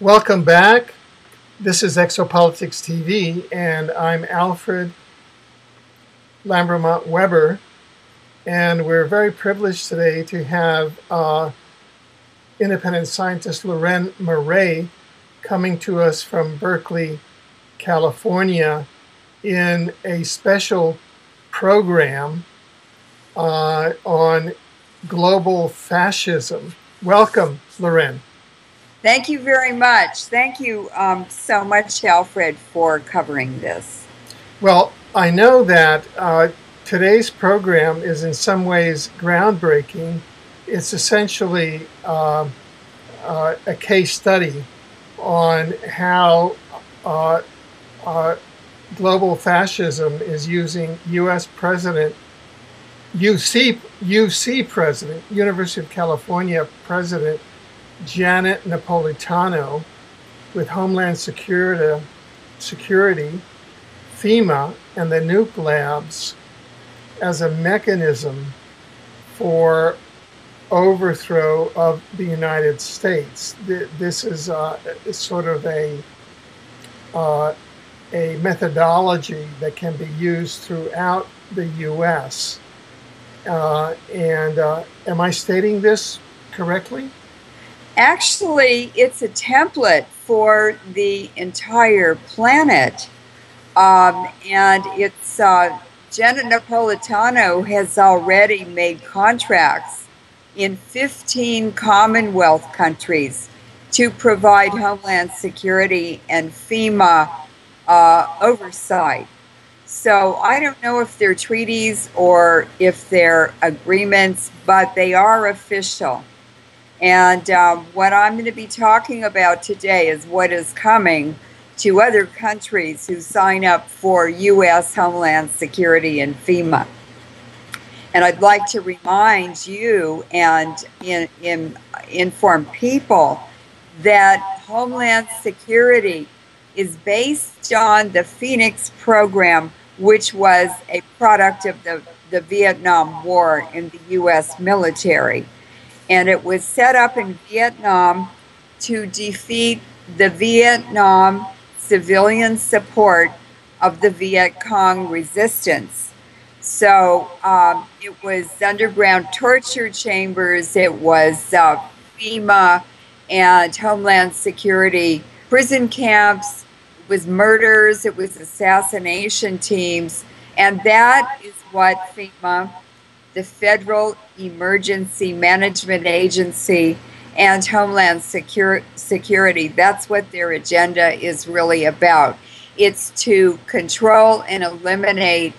Welcome back. This is Exopolitics TV, and I'm Alfred Lambermont Weber, and we're very privileged today to have independent scientist Loren Murray coming to us from Berkeley, California, in a special program on global fascism. Welcome, Loren. Thank you very much. Thank you so much, Alfred, for covering this. Well, I know that today's program is in some ways groundbreaking. It's essentially a case study on how global fascism is using U.S. President, UC President, University of California President Janet Napolitano, with Homeland Security, FEMA, and the nuke labs as a mechanism for overthrow of the United States. This is sort of a methodology that can be used throughout the U.S. Am I stating this correctly? Actually, it's a template for the entire planet. And it's Janet Napolitano has already made contracts in 15 Commonwealth countries to provide Homeland Security and FEMA oversight. So I don't know if they're treaties or if they're agreements, but they are official. And what I'm going to be talking about today is what is coming to other countries who sign up for U.S. Homeland Security and FEMA. And I'd like to remind you and inform people that Homeland Security is based on the Phoenix program, which was a product of the Vietnam War in the U.S. military. And it was set up in Vietnam to defeat the Vietnam civilian support of the Viet Cong resistance. So it was underground torture chambers, it was FEMA and Homeland Security prison camps, it was murders, it was assassination teams, and that is what FEMA, the Federal Emergency Management Agency, and Homeland Security, that's what their agenda is really about. It's to control and eliminate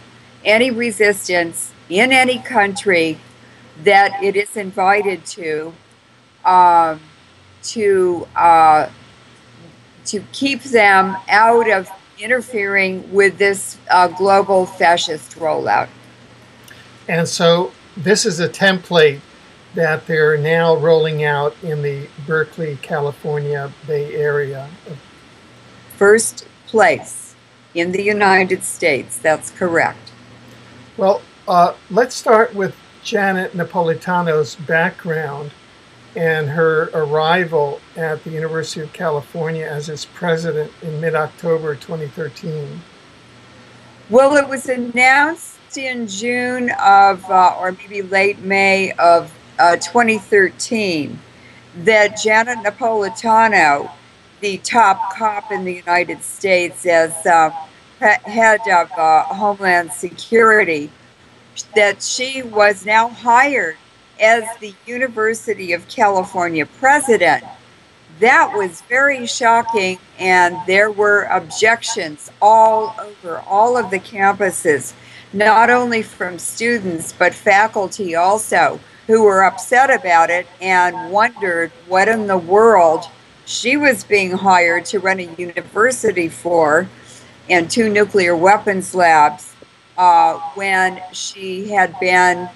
any resistance in any country that it is invited to keep them out of interfering with this global fascist rollout. And so this is a template that they're now rolling out in the Berkeley, California Bay Area. First place in the United States, that's correct. Well, let's start with Janet Napolitano's background and her arrival at the University of California as its president in mid-October 2013. Well, it was announced in June of, or maybe late May of 2013, that Janet Napolitano, the top cop in the United States as head of Homeland Security, that she was now hired as the University of California president. That was very shocking, and there were objections all over all of the campuses, not only from students, but faculty also, who were upset about it and wondered what in the world she was being hired to run a university for and 2 nuclear weapons labs when she had been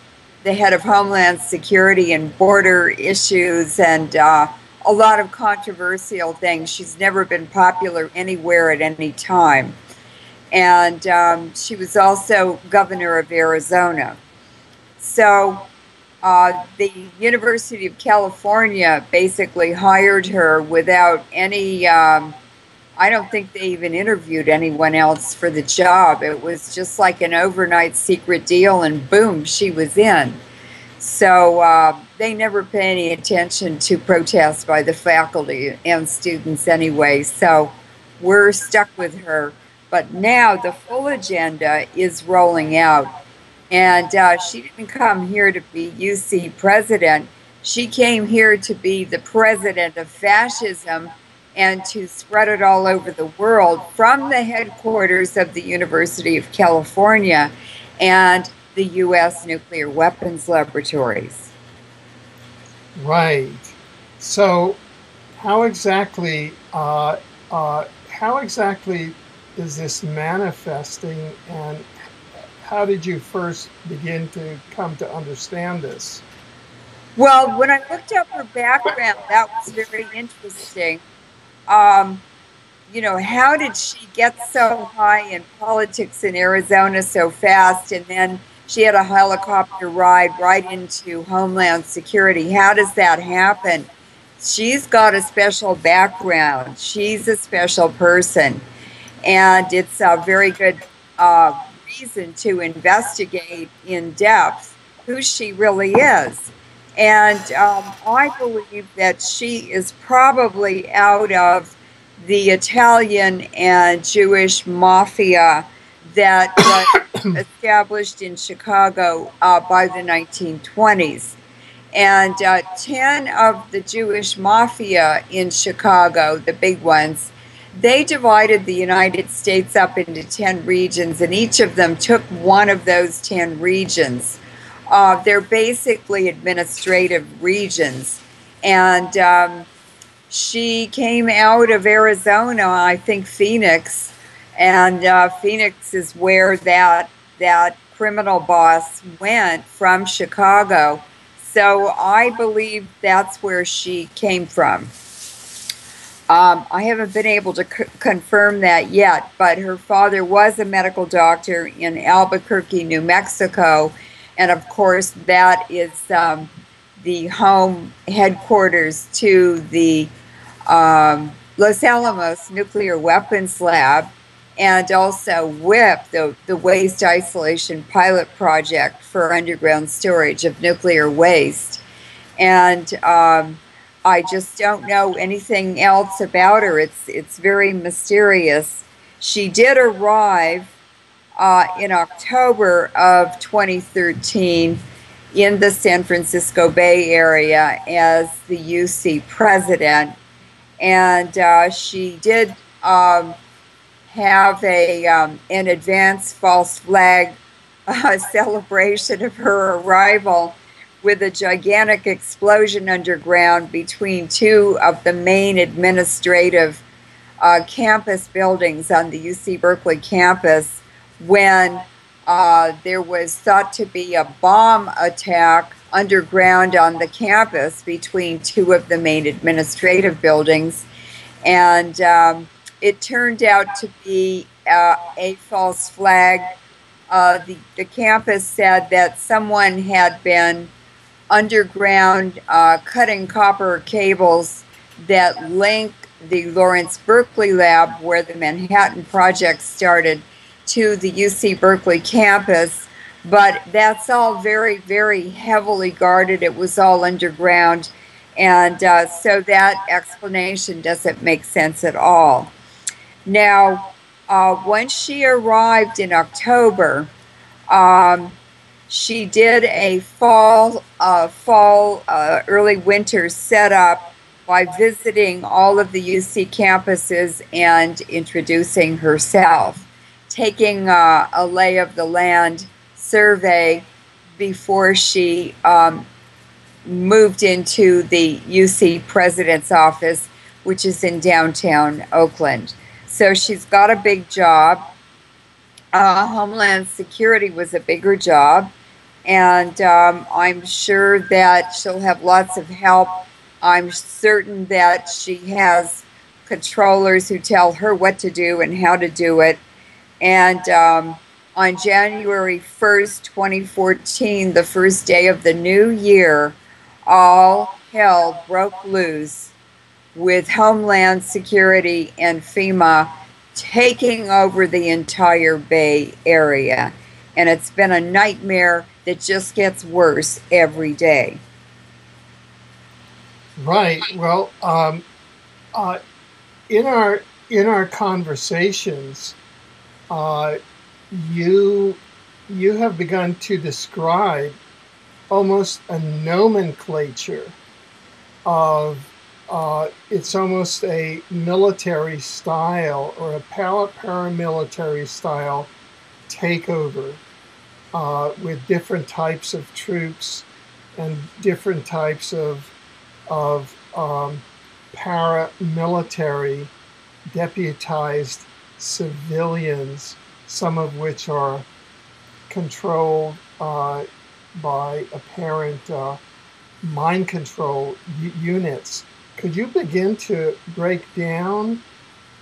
the head of Homeland Security and border issues and a lot of controversial things. She's never been popular anywhere at any time. And she was also governor of Arizona. So The University of California basically hired her without any, I don't think they even interviewed anyone else for the job. It was just like an overnight secret deal, and boom, she was in. So they never pay any attention to protests by the faculty and students anyway. So we're stuck with her. But now the full agenda is rolling out. And she didn't come here to be UC president. She came here to be the president of fascism and to spread it all over the world from the headquarters of the University of California and the U.S. nuclear weapons laboratories. Right. So, how exactly, is this manifesting, and how did you first begin to come to understand this? Well, when I looked up her background, that was very interesting. Um, you know, how did she get so high in politics in Arizona so fast? And then she had a helicopter ride right into Homeland Security. How does that happen? She's got a special background. She's a special person. And it's a very good reason to investigate in depth who she really is. And I believe that she is probably out of the Italian and Jewish mafia that was established in Chicago by the 1920s. And 10 of the Jewish mafia in Chicago, the big ones, they divided the United States up into 10 regions, and each of them took one of those 10 regions. They're basically administrative regions. And she came out of Arizona, I think Phoenix, and Phoenix is where that criminal boss went from Chicago. So I believe that's where she came from. I haven't been able to confirm that yet, but her father was a medical doctor in Albuquerque, New Mexico, and of course that is the home headquarters to the Los Alamos Nuclear Weapons Lab, and also WIPP, the Waste Isolation Pilot Project for underground storage of nuclear waste. And I just don't know anything else about her. It's very mysterious. She did arrive in October of 2013 in the San Francisco Bay Area as the UC president, and she did have an advance false flag celebration of her arrival with a gigantic explosion underground between two of the main administrative campus buildings on the UC Berkeley campus, when there was thought to be a bomb attack underground on the campus between two of the main administrative buildings. And it turned out to be a false flag. The campus said that someone had been underground cutting copper cables that link the Lawrence Berkeley lab, where the Manhattan Project started, to the UC Berkeley campus. But that's all very, very heavily guarded. It was all underground. And so that explanation doesn't make sense at all. Now, when she arrived in October, she did a fall, early winter setup by visiting all of the UC campuses and introducing herself, taking a lay of the land survey before she moved into the UC president's office, which is in downtown Oakland. So she's got a big job. Homeland Security was a bigger job. And I'm sure that she'll have lots of help. I'm certain that she has controllers who tell her what to do and how to do it. And on January 1st, 2014, the first day of the new year, all hell broke loose with Homeland Security and FEMA taking over the entire Bay Area. And it's been a nightmare that just gets worse every day. Right. Well, uh, in our conversations, uh, you you have begun to describe almost a nomenclature of it's almost a military style or a paramilitary style takeover with different types of troops and different types of paramilitary deputized civilians, some of which are controlled by apparent mind control units. Could you begin to break down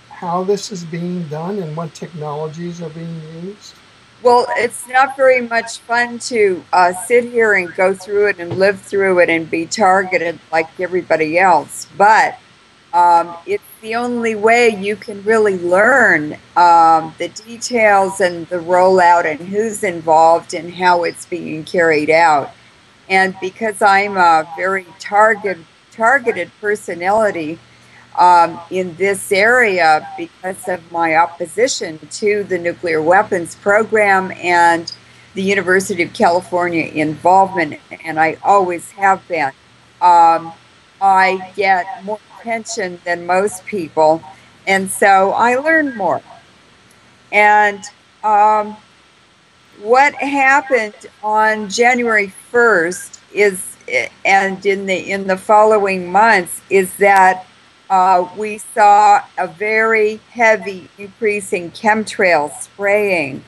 how this is being done and what technologies are being used? Well, it's not very much fun to sit here and go through it and live through it and be targeted like everybody else, but it's the only way you can really learn the details and the rollout and who's involved and how it's being carried out. And because I'm a very targeted personality in this area because of my opposition to the nuclear weapons program and the University of California involvement, and I always have been. Um, I get more attention than most people, and so I learn more. And um, what happened on January 1st is, and in the following months, is that we saw a very heavy increase in chemtrail spraying.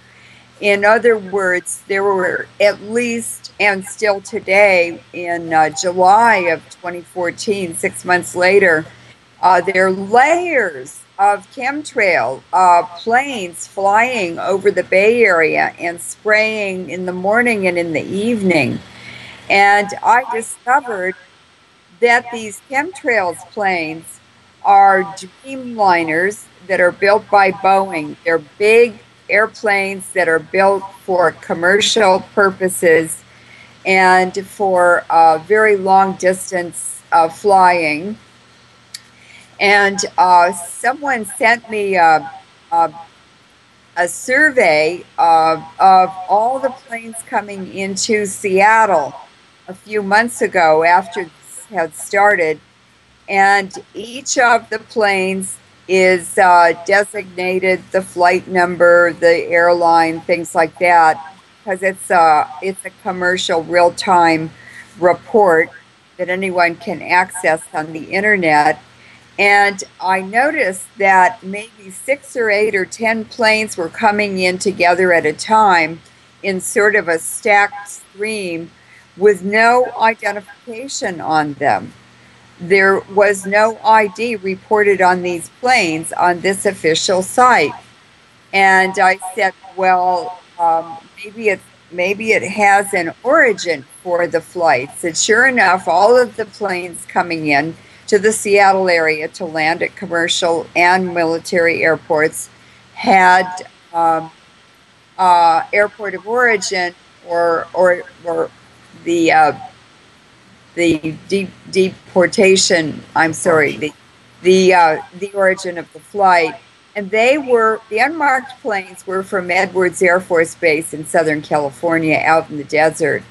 In other words, there were at least, and still today, in July of 2014, 6 months later, there are layers of chemtrail planes flying over the Bay Area and spraying in the morning and in the evening. And I discovered that these chemtrails planes are Dreamliners that are built by Boeing. They're big airplanes that are built for commercial purposes and for very long distance flying. And someone sent me a survey of all the planes coming into Seattle a few months ago after this had started. And each of the planes is designated the flight number, the airline, things like that, because it's a commercial real-time report that anyone can access on the internet. And I noticed that maybe 6 or 8 or 10 planes were coming in together at a time in sort of a stacked stream with no identification on them. There was no ID reported on these planes on this official site. And I said, well, maybe it has an origin for the flights. And sure enough, all of the planes coming in to the Seattle area to land at commercial and military airports had airport of origin or the deportation. I'm sorry, the origin of the flight, and the unmarked planes were from Edwards Air Force Base in Southern California, out in the desert.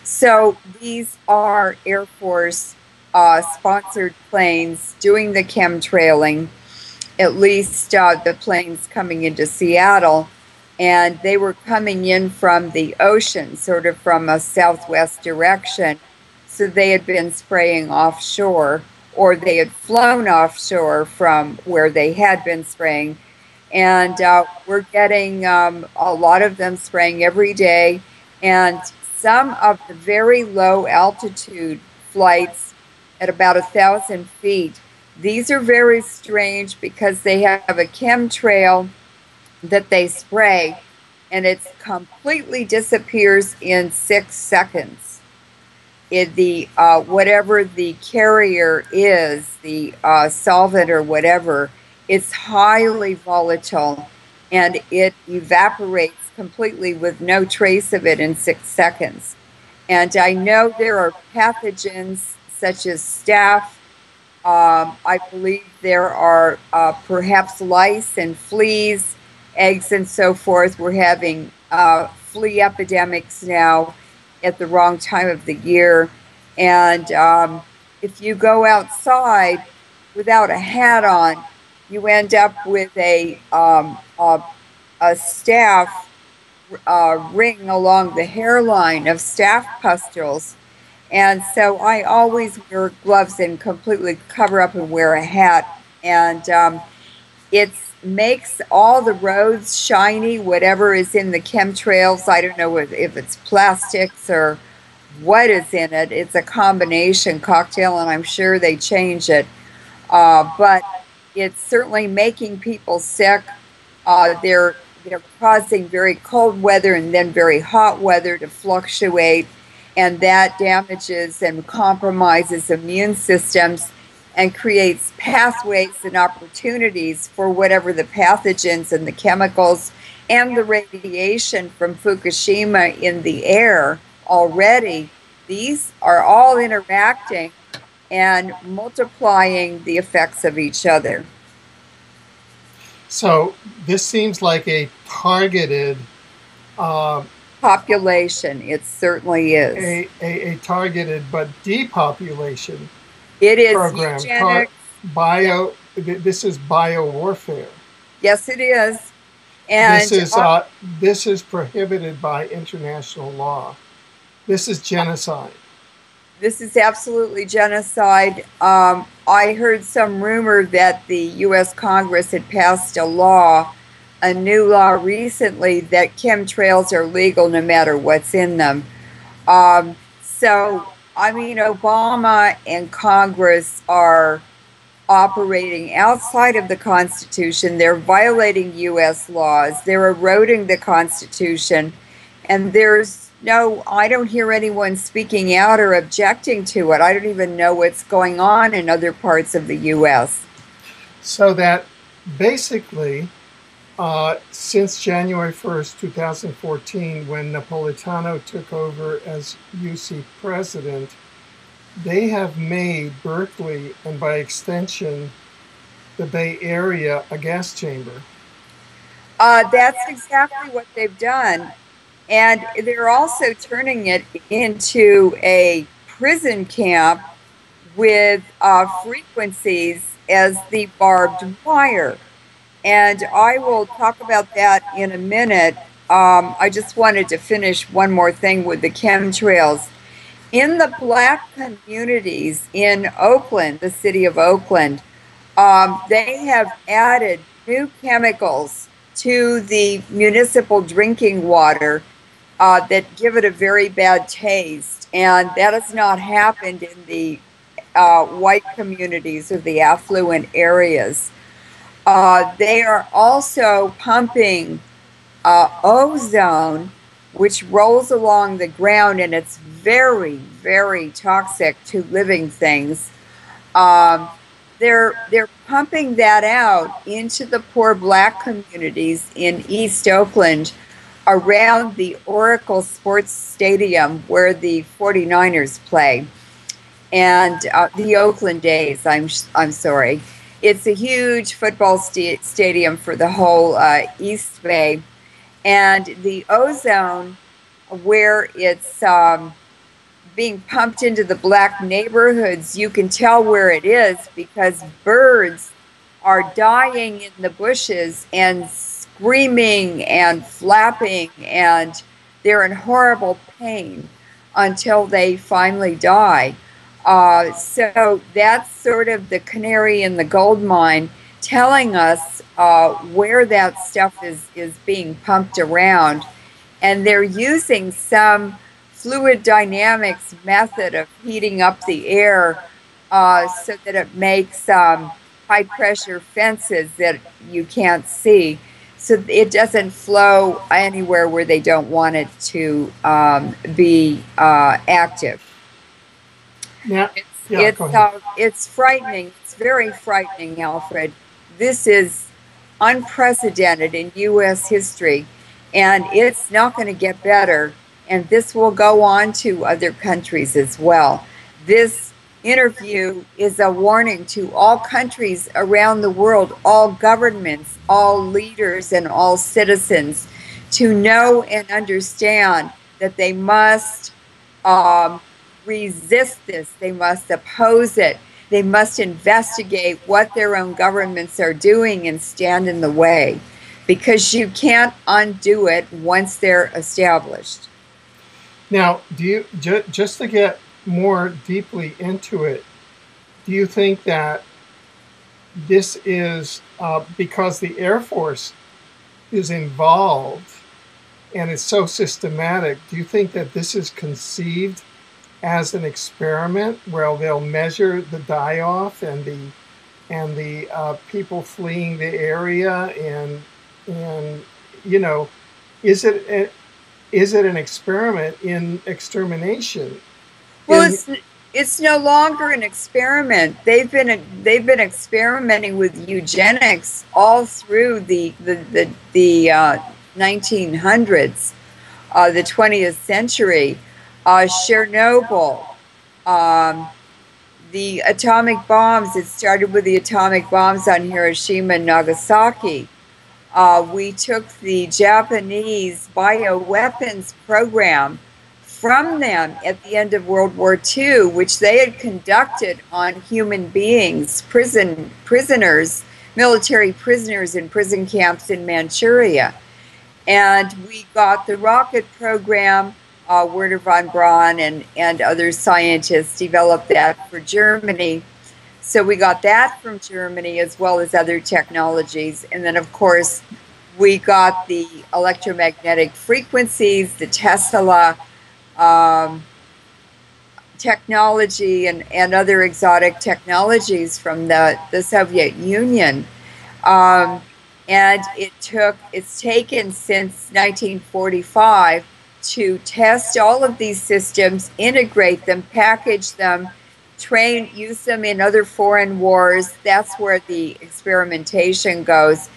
So these are Air Force sponsored planes doing the chemtrailing. At least the planes coming into Seattle, and they were coming in from the ocean, sort of from a southwest direction. So they had been spraying offshore, or they had flown offshore from where they had been spraying. And we're getting a lot of them spraying every day. And some of the very low altitude flights at about 1,000 feet, these are very strange because they have a chemtrail that they spray, and it completely disappears in 6 seconds. The whatever the carrier is, the solvent or whatever, it's highly volatile, and it evaporates completely with no trace of it in 6 seconds. And I know there are pathogens such as staph. I believe there are perhaps lice and fleas, eggs, and so forth. We're having flea epidemics now at the wrong time of the year. And if you go outside without a hat on, you end up with a staph ring along the hairline of staph pustules. And so I always wear gloves and completely cover up and wear a hat. And it makes all the roads shiny, whatever is in the chemtrails. I don't know if it's plastics or what is in it. It's a combination cocktail, and I'm sure they change it. But it's certainly making people sick. They're causing very cold weather and then very hot weather to fluctuate, and that damages and compromises immune systems and creates pathways and opportunities for whatever the pathogens and the chemicals and the radiation from Fukushima in the air already. These are all interacting and multiplying the effects of each other. So this seems like a targeted population. It certainly is. A targeted but depopulation. It is program. Eugenics. This is biowarfare. Yes, it is. And this is prohibited by international law. This is genocide. This is absolutely genocide. I heard some rumor that the U.S. Congress had passed a new law recently that chemtrails are legal no matter what's in them. So, I mean, Obama and Congress are operating outside of the Constitution. They're violating U.S. laws. They're eroding the Constitution. And I don't hear anyone speaking out or objecting to it. I don't even know what's going on in other parts of the U.S. So that basically, since January 1st, 2014, when Napolitano took over as UC president, they have made Berkeley, and by extension, the Bay Area, a gas chamber. That's exactly what they've done. And they're also turning it into a prison camp with frequencies as the barbed wire. And I will talk about that in a minute. I just wanted to finish one more thing with the chemtrails. In the Black communities in Oakland, the city of Oakland, they have added new chemicals to the municipal drinking water that give it a very bad taste. And that has not happened in the white communities or the affluent areas. They are also pumping ozone, which rolls along the ground, and it's very, very toxic to living things. They're pumping that out into the poor Black communities in East Oakland around the Oracle Sports Stadium where the 49ers play, and the Oakland A's, I'm sorry. It's a huge football stadium for the whole East Bay, and the ozone, where it's being pumped into the Black neighborhoods, you can tell where it is because birds are dying in the bushes and screaming and flapping, and they're in horrible pain until they finally die. So that's sort of the canary in the gold mine, telling us where that stuff is being pumped around. And they're using some fluid dynamics method of heating up the air so that it makes high pressure fences that you can't see. so it doesn't flow anywhere where they don't want it to be active. Yeah, yeah, go ahead. It's frightening. It's very frightening, Alfred. This is unprecedented in U.S. history, and it's not going to get better. And this will go on to other countries as well. This interview is a warning to all countries around the world, all governments, all leaders, and all citizens to know and understand that they must resist this. They must oppose it. They must investigate what their own governments are doing and stand in the way, because you can't undo it once they're established. Now, do you just to get more deeply into it, do you think that this is because the Air Force is involved and it's so systematic? Do you think that this is conceived as an experiment where they'll measure the die-off and the people fleeing the area, and you know, is it an experiment in extermination? Well, it's no longer an experiment. They've been experimenting with eugenics all through the 1900s, the 20th century. Chernobyl, the atomic bombs. It started with the atomic bombs on Hiroshima and Nagasaki. We took the Japanese bioweapons program from them at the end of World War II, which they had conducted on human beings, prisoners, military prisoners in prison camps in Manchuria. And we got the rocket program. Werner von Braun and other scientists developed that for Germany. So we got that from Germany, as well as other technologies. And then, of course, we got the electromagnetic frequencies, the Tesla technology, and other exotic technologies from the Soviet Union. And it's taken since 1945 to test all of these systems, integrate them, package them, use them in other foreign wars. That's where the experimentation goes.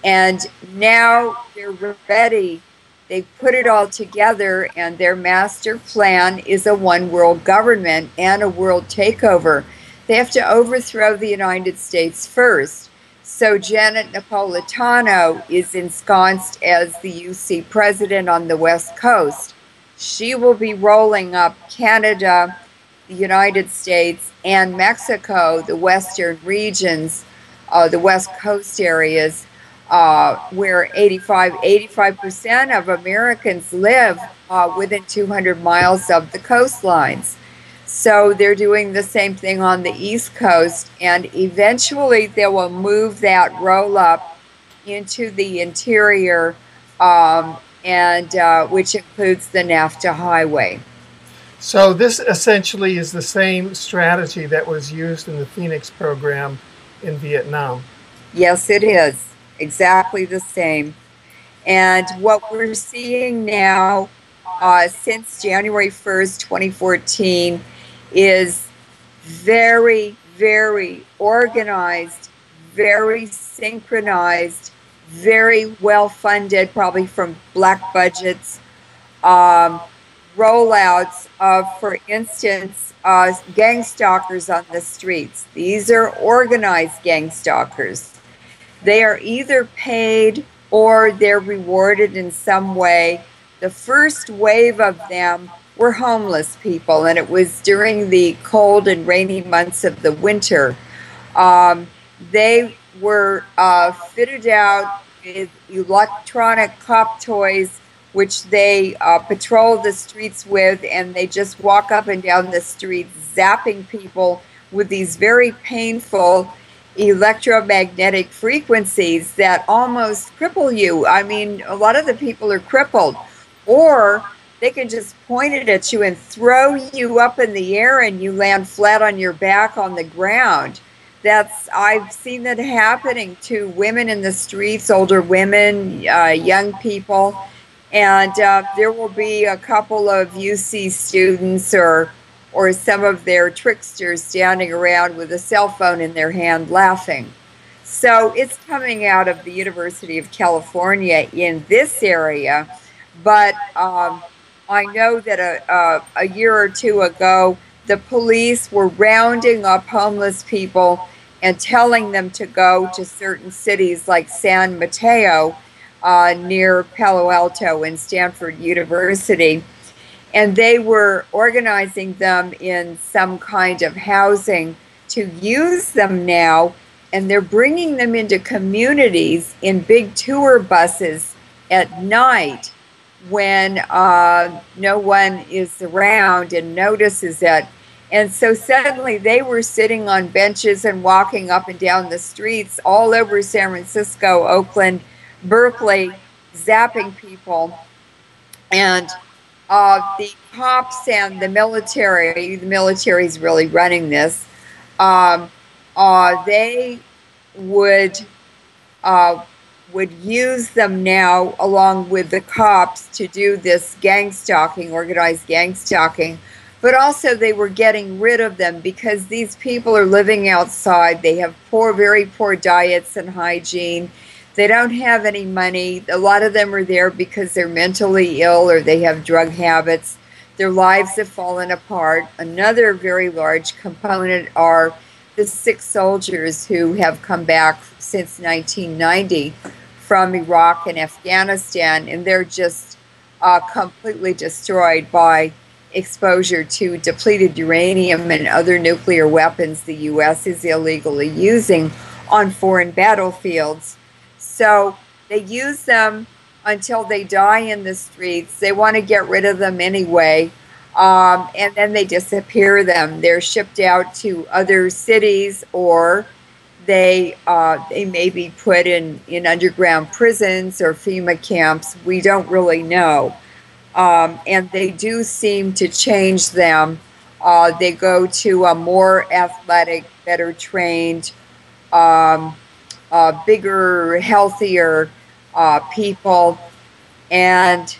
And now they're ready. They've put it all together, and their master plan is a one world government and a world takeover. They have to overthrow the United States first. So Janet Napolitano is ensconced as the UC president on the West Coast. She will be rolling up Canada, the United States, and Mexico, the western regions, the West Coast areas, where 85% of Americans live within 200 miles of the coastlines. So they're doing the same thing on the East Coast, and eventually they will move that roll up into the interior, which includes the NAFTA highway. So this essentially is the same strategy that was used in the Phoenix program in Vietnam. Yes, it is. Exactly the same. And what we're seeing now, since January 1st, 2014, is very, very organized, very synchronized, very well funded, probably from black budgets, rollouts of, for instance, gang stalkers on the streets. These are organized gang stalkers. They are either paid or they're rewarded in some way. The first wave of them were homeless people, and it was during the cold and rainy months of the winter. They were fitted out with electronic cop toys, which they patrol the streets with, and they just walk up and down the streets zapping people with these very painful electromagnetic frequencies that almost cripple you. I mean, a lot of the people are crippled, or they can just point it at you and throw you up in the air and you land flat on your back on the ground. I've seen that happening to women in the streets, older women, young people, and there will be a couple of UC students or some of their tricksters standing around with a cell phone in their hand laughing. So it's coming out of the University of California in this area, but I know that a year or two ago, the police were rounding up homeless people and telling them to go to certain cities like San Mateo near Palo Alto and Stanford University. And they were organizing them in some kind of housing to use them now. And they're bringing them into communities in big tour buses at night when no one is around and notices it. And so suddenly they were sitting on benches and walking up and down the streets all over San Francisco, Oakland, Berkeley, zapping people. And the cops and the military is really running this, they would use them now along with the cops to do this gang stalking, organized gang stalking. But also they were getting rid of them because these people are living outside. They have very poor diets and hygiene. They don't have any money. A lot of them are there because they're mentally ill or they have drug habits. Their lives have fallen apart. Another very large component are the sick soldiers who have come back since 1990 from Iraq and Afghanistan, and they're just completely destroyed by exposure to depleted uranium and other nuclear weapons the U.S. is illegally using on foreign battlefields. So they use them until they die in the streets. They want to get rid of them anyway, and then they disappear them. They're shipped out to other cities, or they may be put in underground prisons or FEMA camps. We don't really know. And they do seem to change them. They go to a more athletic, better trained, bigger, healthier people. And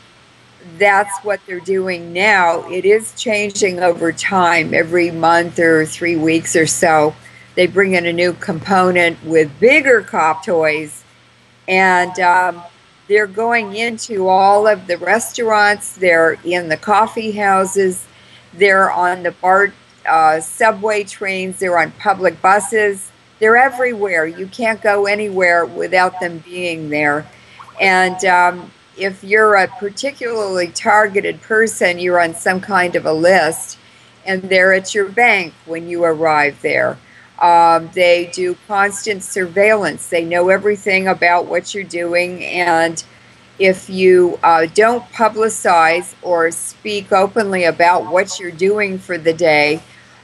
that's what they're doing now. It is changing over time. Every month or 3 weeks or so, they bring in a new component with bigger cop toys. And they're going into all of the restaurants. They're in the coffee houses. They're on the BART subway trains. They're on public buses. They're everywhere. You can't go anywhere without them being there. And if you're a particularly targeted person, you're on some kind of a list, and they're at your bank when you arrive there. They do constant surveillance. They know everything about what you're doing, and if you don't publicize or speak openly about what you're doing for the day,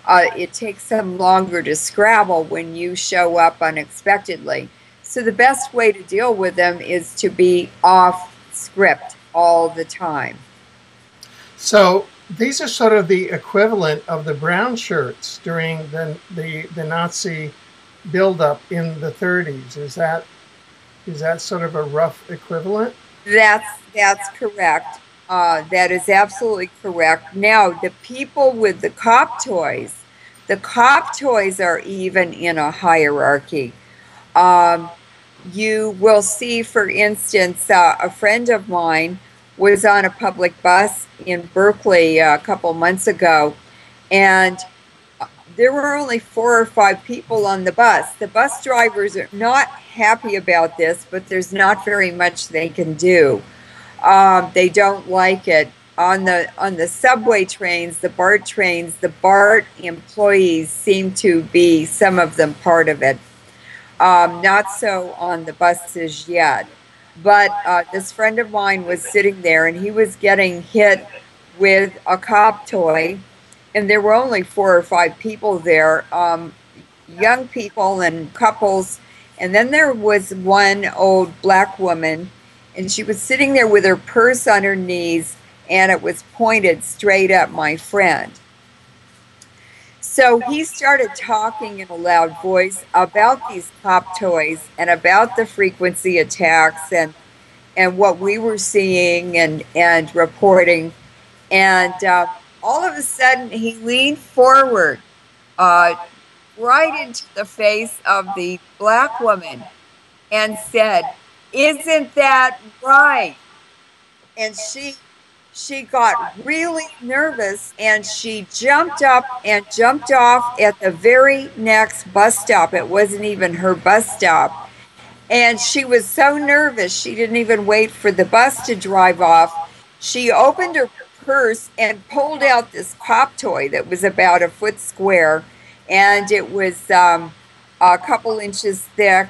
it takes them longer to scrabble when you show up unexpectedly. So the best way to deal with them is to be off script all the time. So these are sort of the equivalent of the brown shirts during the Nazi buildup in the 30s. Is that sort of a rough equivalent? That's correct. That is absolutely correct. Now, the people with the cop toys are even in a hierarchy. You will see, for instance, a friend of mine was on a public bus in Berkeley a couple months ago, and there were only 4 or 5 people on the bus. The bus drivers are not happy about this, but there's not very much they can do. They don't like it. On the subway trains, the BART trains, the BART employees seem to be, some of them, part of it. Not so on the buses yet. But this friend of mine was sitting there, and he was getting hit with a cop toy, and there were only 4 or 5 people there, young people and couples. And then there was one old black woman, and she was sitting there with her purse on her knees, and it was pointed straight at my friend. So he started talking in a loud voice about these cop toys and about the frequency attacks and what we were seeing and reporting. And all of a sudden, he leaned forward uh, right into the face of the black woman and said, "Isn't that right?" And she got really nervous and she jumped up and jumped off at the very next bus stop. It wasn't even her bus stop. And she was so nervous, she didn't even wait for the bus to drive off. She opened her purse and pulled out this pop toy that was about a foot square, and it was a couple inches thick,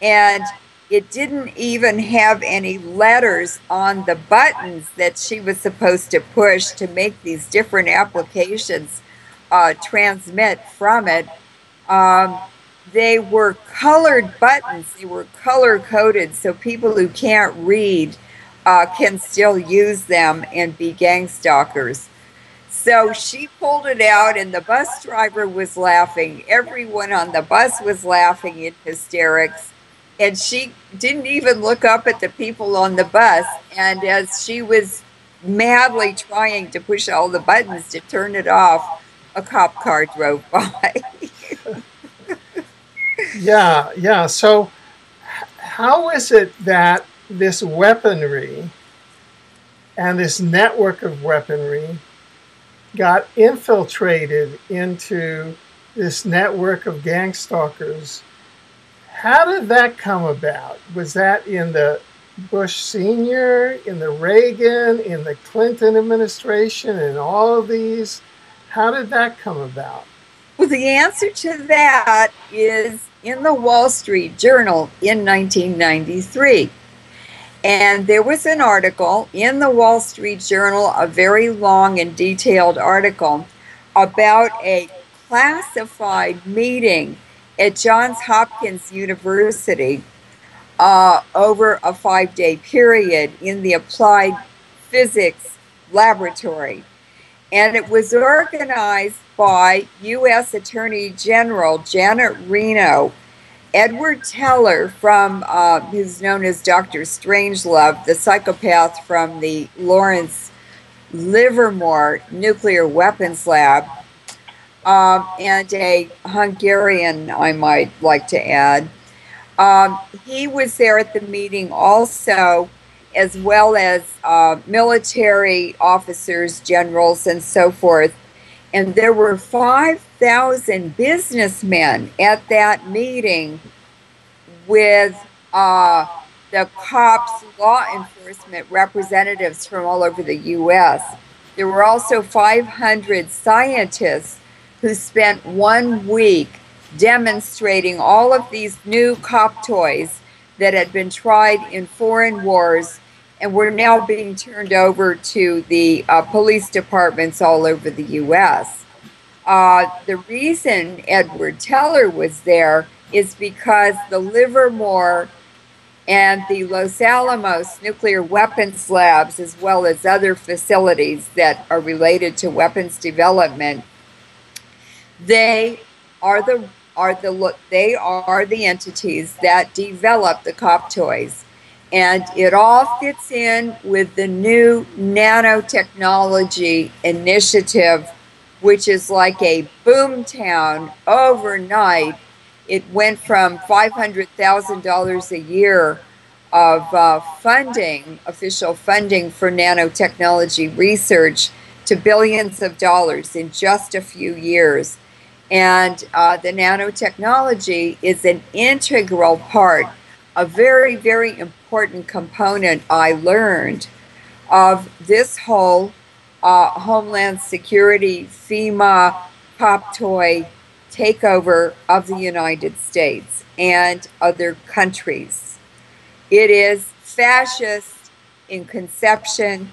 and it didn't even have any letters on the buttons that she was supposed to push to make these different applications transmit from it. They were colored buttons. They were color coded, so people who can't read can still use them and be gang stalkers. So she pulled it out, and the bus driver was laughing. Everyone on the bus was laughing in hysterics. And she didn't even look up at the people on the bus. And as she was madly trying to push all the buttons to turn it off, a cop car drove by. Yeah. So, how is it that this weaponry and this network of weaponry got infiltrated into this network of gang stalkers? How did that come about? Was that in the Bush Sr., in the Reagan, in the Clinton administration, in all of these? How did that come about? Well, the answer to that is in the Wall Street Journal in 1993. And there was an article in the Wall Street Journal, a very long and detailed article about a classified meeting at Johns Hopkins University over a 5-day period in the Applied Physics Laboratory. And it was organized by U.S. Attorney General Janet Reno, Edward Teller, who's known as Dr. Strangelove, the psychopath from the Lawrence Livermore Nuclear Weapons Lab, and a Hungarian, I might like to add. He was there at the meeting also, as well as military officers, generals, and so forth. And there were 5,000 businessmen at that meeting with the cops, law enforcement representatives from all over the U.S. There were also 500 scientists who spent 1 week demonstrating all of these new cop toys that had been tried in foreign wars and were now being turned over to the police departments all over the U.S. The reason Edward Teller was there is because the Livermore and the Los Alamos nuclear weapons labs, as well as other facilities that are related to weapons development, they are the entities that develop the cop toys. And it all fits in with the new nanotechnology initiative, which is like a boom town overnight. It went from $500,000 a year of funding, official funding for nanotechnology research, to billions of dollars in just a few years. And the nanotechnology is an integral part, a very, very important component, I learned, of this whole Homeland Security, FEMA, cop toy takeover of the United States and other countries. It is fascist in conception,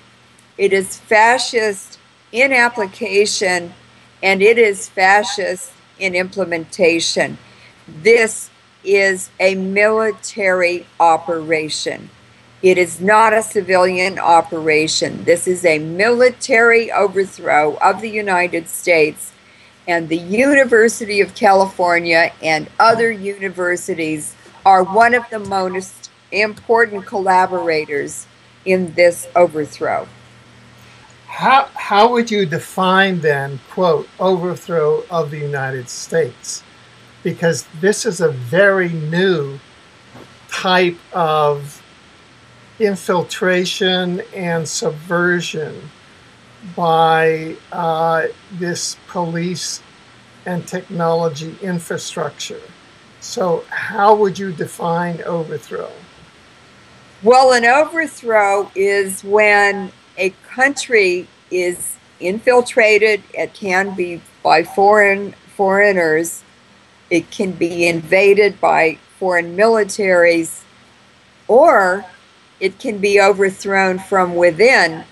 it is fascist in application, and it is fascist in implementation. This is a military operation. It is not a civilian operation. This is a military overthrow of the United States, and the University of California and other universities are one of the most important collaborators in this overthrow. How would you define then, quote, overthrow of the United States? Because this is a very new type of infiltration and subversion by this police and technology infrastructure. So how would you define overthrow? Well, an overthrow is when a country is infiltrated. It can be by foreigners. It can be invaded by foreign militaries, or it can be overthrown from within.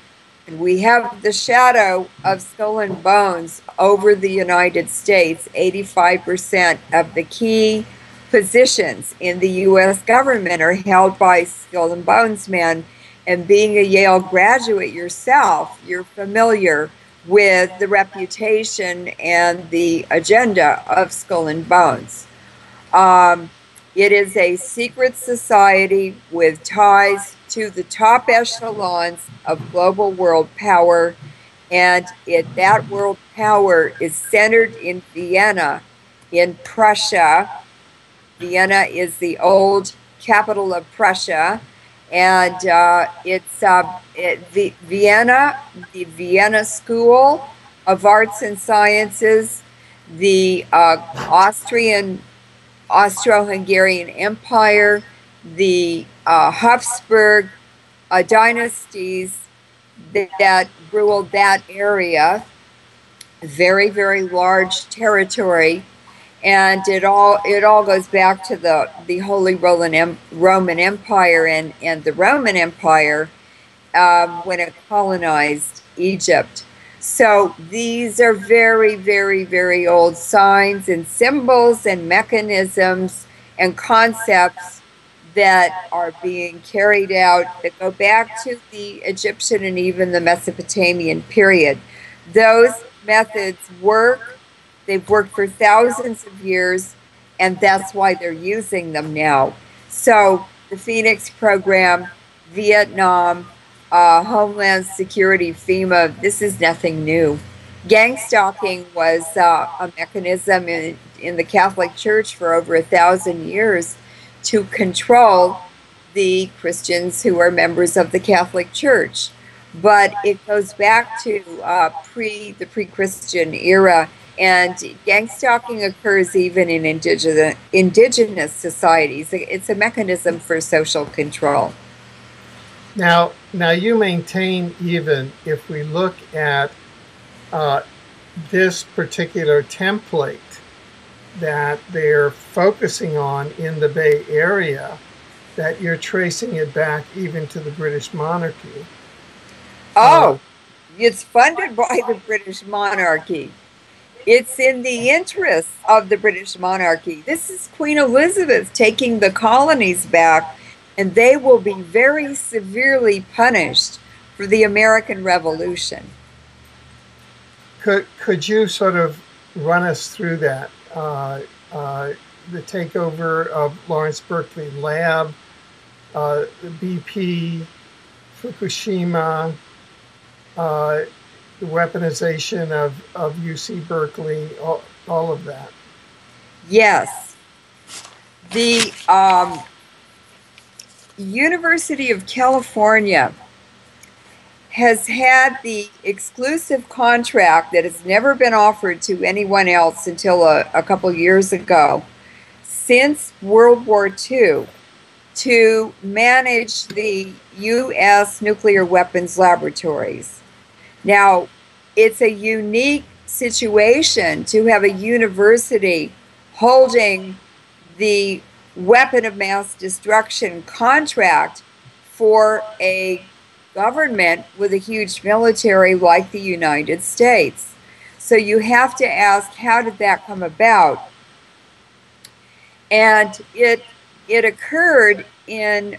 And we have the shadow of Skull and Bones over the United States. 85% of the key positions in the U.S. government are held by Skull and Bones men. And being a Yale graduate yourself, you're familiar with the reputation and the agenda of Skull and Bones. It is a secret society with ties to the top echelons of global world power, and that world power is centered in Vienna, in Prussia. Vienna is the old capital of Prussia, and it's the Vienna School of Arts and Sciences, the Austro-Hungarian Empire, the Habsburg dynasties that ruled that area, very, very large territory, and it all goes back to the Holy Roman Empire and the Roman Empire when it colonized Egypt. So these are very, very, very old signs and symbols and mechanisms and concepts that are being carried out that go back to the Egyptian and even the Mesopotamian period. Those methods work. They've worked for thousands of years, and that's why they're using them now. So the Phoenix program, Vietnam, Homeland Security, FEMA, this is nothing new. Gang stalking was a mechanism in the Catholic Church for over 1,000 years to control the Christians who are members of the Catholic Church. But it goes back to the pre-Christian era, and gang stalking occurs even in indigenous societies. It's a mechanism for social control. Now you maintain, even if we look at this particular template that they're focusing on in the Bay Area, that you're tracing it back even to the British monarchy. Oh, it's funded by the British monarchy. It's in the interest of the British monarchy. This is Queen Elizabeth taking the colonies back, and they will be very severely punished for the American Revolution. Could you sort of run us through that? The takeover of Lawrence Berkeley Lab, the BP, Fukushima, the weaponization of UC Berkeley, all of that. Yes. The University of California has had the exclusive contract that has never been offered to anyone else until a couple years ago, since World War II, to manage the U.S. nuclear weapons laboratories. Now, it's a unique situation to have a university holding the weapon of mass destruction contract for a government with a huge military like the United States. So you have to ask, how did that come about? And it occurred in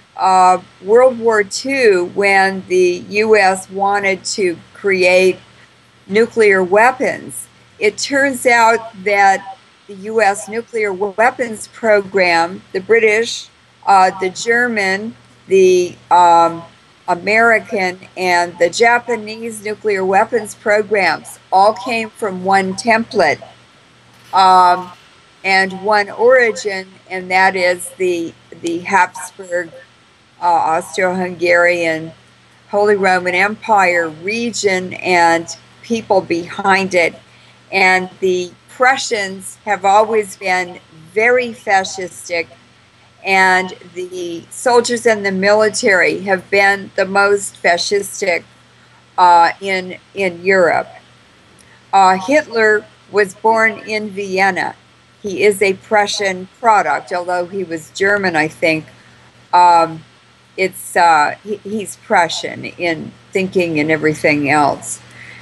World War II when the U.S. wanted to create nuclear weapons. it turns out that the U.S. nuclear weapons program, the British, the German, the American, and the Japanese nuclear weapons programs all came from one template and one origin, and that is the Habsburg, Austro-Hungarian, Holy Roman Empire region and people behind it. And the Prussians have always been very fascistic, and the soldiers and the military have been the most fascistic in Europe. Hitler was born in Vienna. He is a Prussian product, although he was German, I think. He's Prussian in thinking and everything else.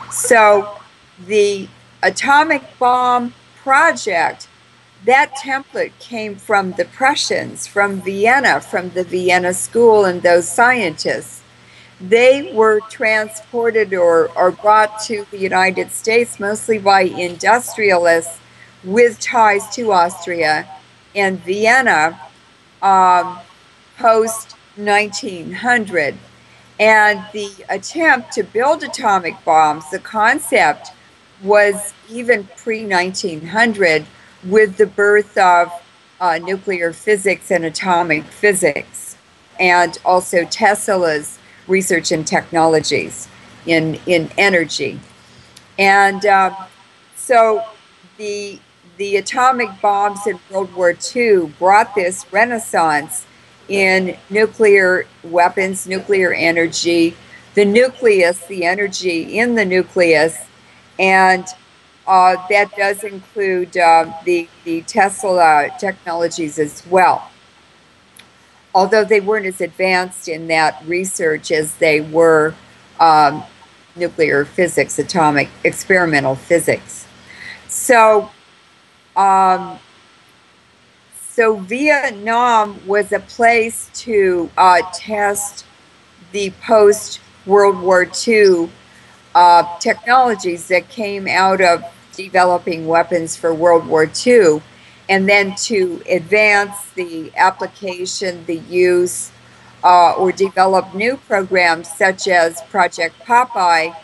So the atomic bomb project, that template came from the Prussians, from Vienna, from the Vienna School and those scientists. They were transported or brought to the United States mostly by industrialists with ties to Austria and Vienna post 1900. And the attempt to build atomic bombs, the concept was even pre-1900 with the birth of nuclear physics and atomic physics, and also Tesla's research in technologies in energy. And so the atomic bombs in World War II brought this renaissance in nuclear weapons, nuclear energy, the nucleus, the energy in the nucleus, and that does include the Tesla technologies as well. Although they weren't as advanced in that research as they were nuclear physics, atomic experimental physics. So, so Vietnam was a place to test the post-World War II technologies that came out of developing weapons for World War II, and then to advance the application, the use, or develop new programs such as Project Popeye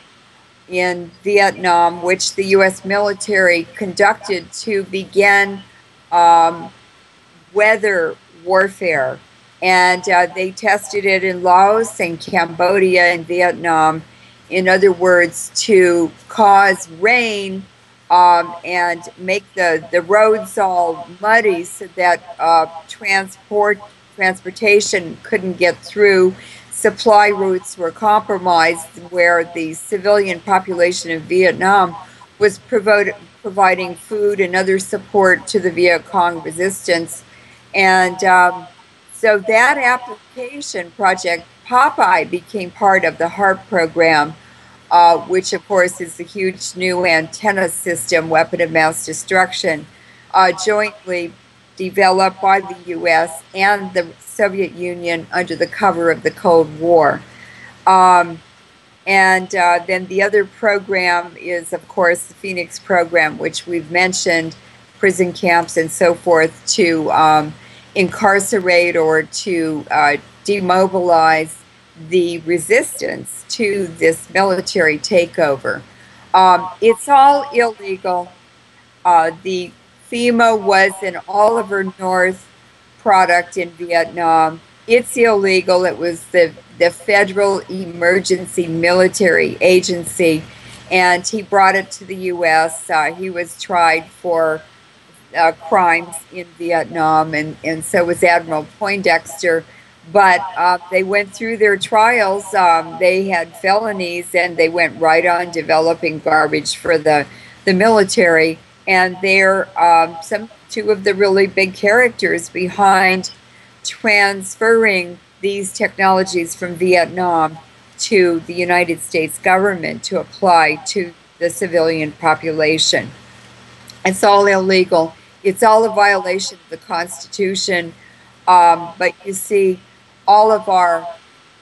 in Vietnam, which the U.S. military conducted to begin weather warfare. And they tested it in Laos and Cambodia and Vietnam. In other words, to cause rain and make the roads all muddy so that transportation couldn't get through. Supply routes were compromised, where the civilian population of Vietnam was providing food and other support to the Viet Cong resistance. And so that application, Project Popeye, became part of the HARP program, which of course is the huge new antenna system, weapon of mass destruction, jointly developed by the U.S. and the Soviet Union under the cover of the Cold War. And then the other program is, of course, the Phoenix program, which we've mentioned, prison camps and so forth, to incarcerate or to demobilize the resistance to this military takeover. It's all illegal. The FEMA was an Oliver North product in Vietnam. It's illegal. It was the Federal Emergency Military Agency, and he brought it to the U.S. He was tried for crimes in Vietnam, and so was Admiral Poindexter. But they went through their trials. They had felonies, and they went right on developing garbage for the military. And they're two of the really big characters behind transferring these technologies from Vietnam to the United States government to apply to the civilian population. It's all illegal. It's all a violation of the Constitution. But you see, all of our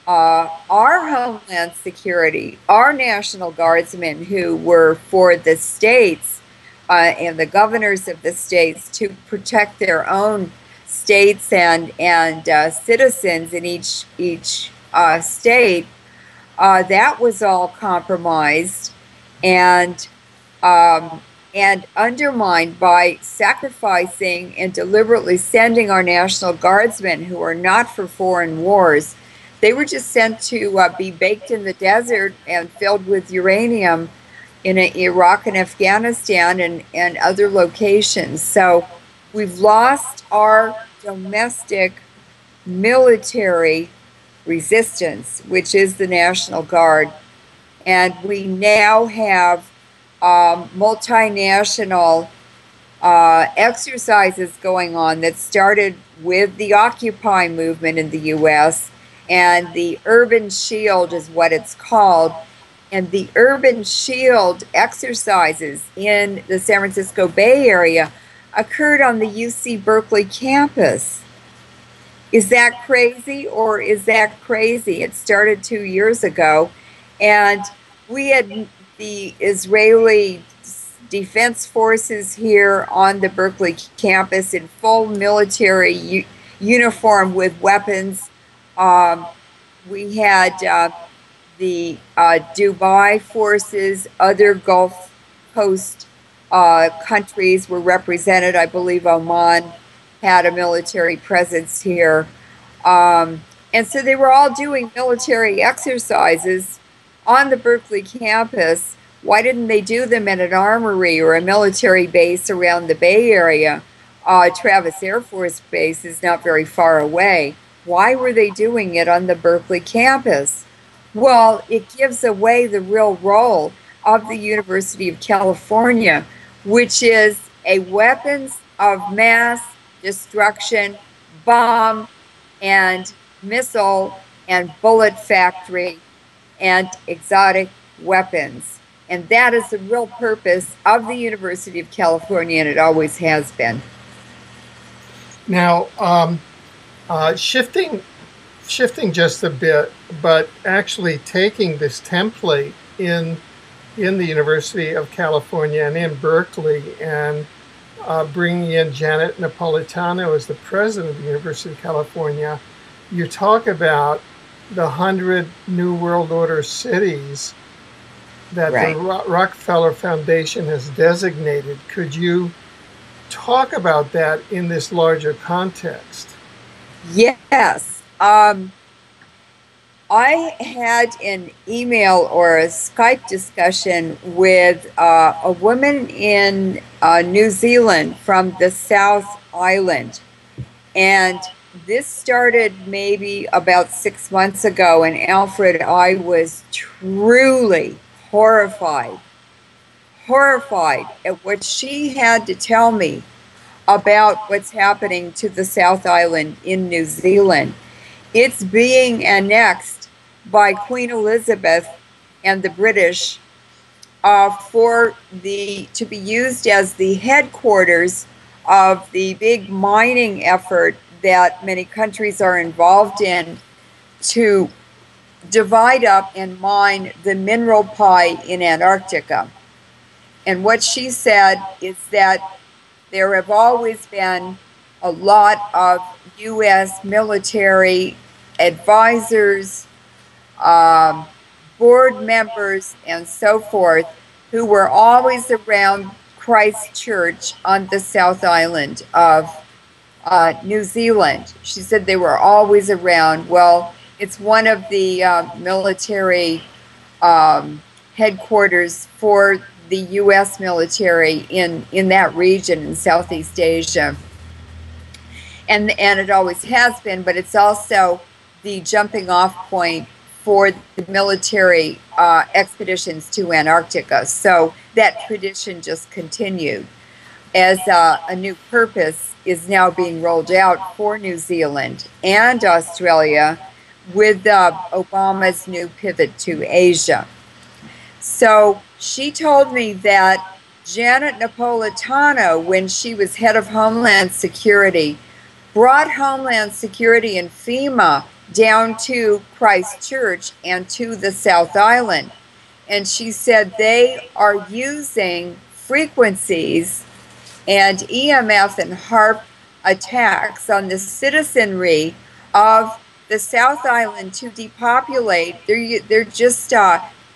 Homeland Security, our National Guardsmen who were for the states, and the governors of the states to protect their own states and citizens in each state, that was all compromised and undermined by sacrificing and deliberately sending our National Guardsmen, who are not for foreign wars. They were just sent to be baked in the desert and filled with uranium in Iraq and Afghanistan and other locations. So we've lost our domestic military resistance, which is the National Guard. And we now have multinational exercises going on that started with the Occupy movement in the US, and the Urban Shield is what it's called. And the Urban Shield exercises in the San Francisco Bay Area occurred on the UC Berkeley campus. Is that crazy, or is that crazy? It started 2 years ago, and we had the Israeli Defense Forces here on the Berkeley campus in full military uniform with weapons. We had the Dubai forces, other Gulf Coast countries were represented. I believe Oman had a military presence here. And so they were all doing military exercises on the Berkeley campus. Why didn't they do them at an armory or a military base around the Bay Area? Travis Air Force Base is not very far away. Why were they doing it on the Berkeley campus? Well, it gives away the real role of the University of California, which is a weapons of mass destruction, bomb and missile and bullet factory and exotic weapons. And that is the real purpose of the University of California, and it always has been. Now, shifting just a bit, but actually taking this template in the University of California and in Berkeley, and bringing in Janet Napolitano as the president of the University of California, you talk about the 100 New World Order cities that Right. the Rockefeller Foundation has designated. Could you talk about that in this larger context? Yes. I had an email or a Skype discussion with a woman in New Zealand from the South Island. And this started maybe about 6 months ago. And Alfred, I was truly horrified at what she had to tell me about what's happening to the South Island in New Zealand. It's being annexed by Queen Elizabeth and the British to be used as the headquarters of the big mining effort that many countries are involved in to divide up and mine the mineral pie in Antarctica. And what she said is that there have always been a lot of U.S. military advisors, board members, and so forth, who were always around Christchurch on the South Island of New Zealand. She said they were always around. Well, it's one of the military headquarters for the U.S. military in that region in Southeast Asia. And it always has been, but it's also the jumping off point for the military expeditions to Antarctica. So that tradition just continued as a new purpose is now being rolled out for New Zealand and Australia with Obama's new pivot to Asia. So she told me that Janet Napolitano, when she was head of Homeland Security, brought Homeland Security and FEMA down to Christchurch and to the South Island. And she said they are using frequencies and EMF and HARP attacks on the citizenry of the South Island to depopulate. They're just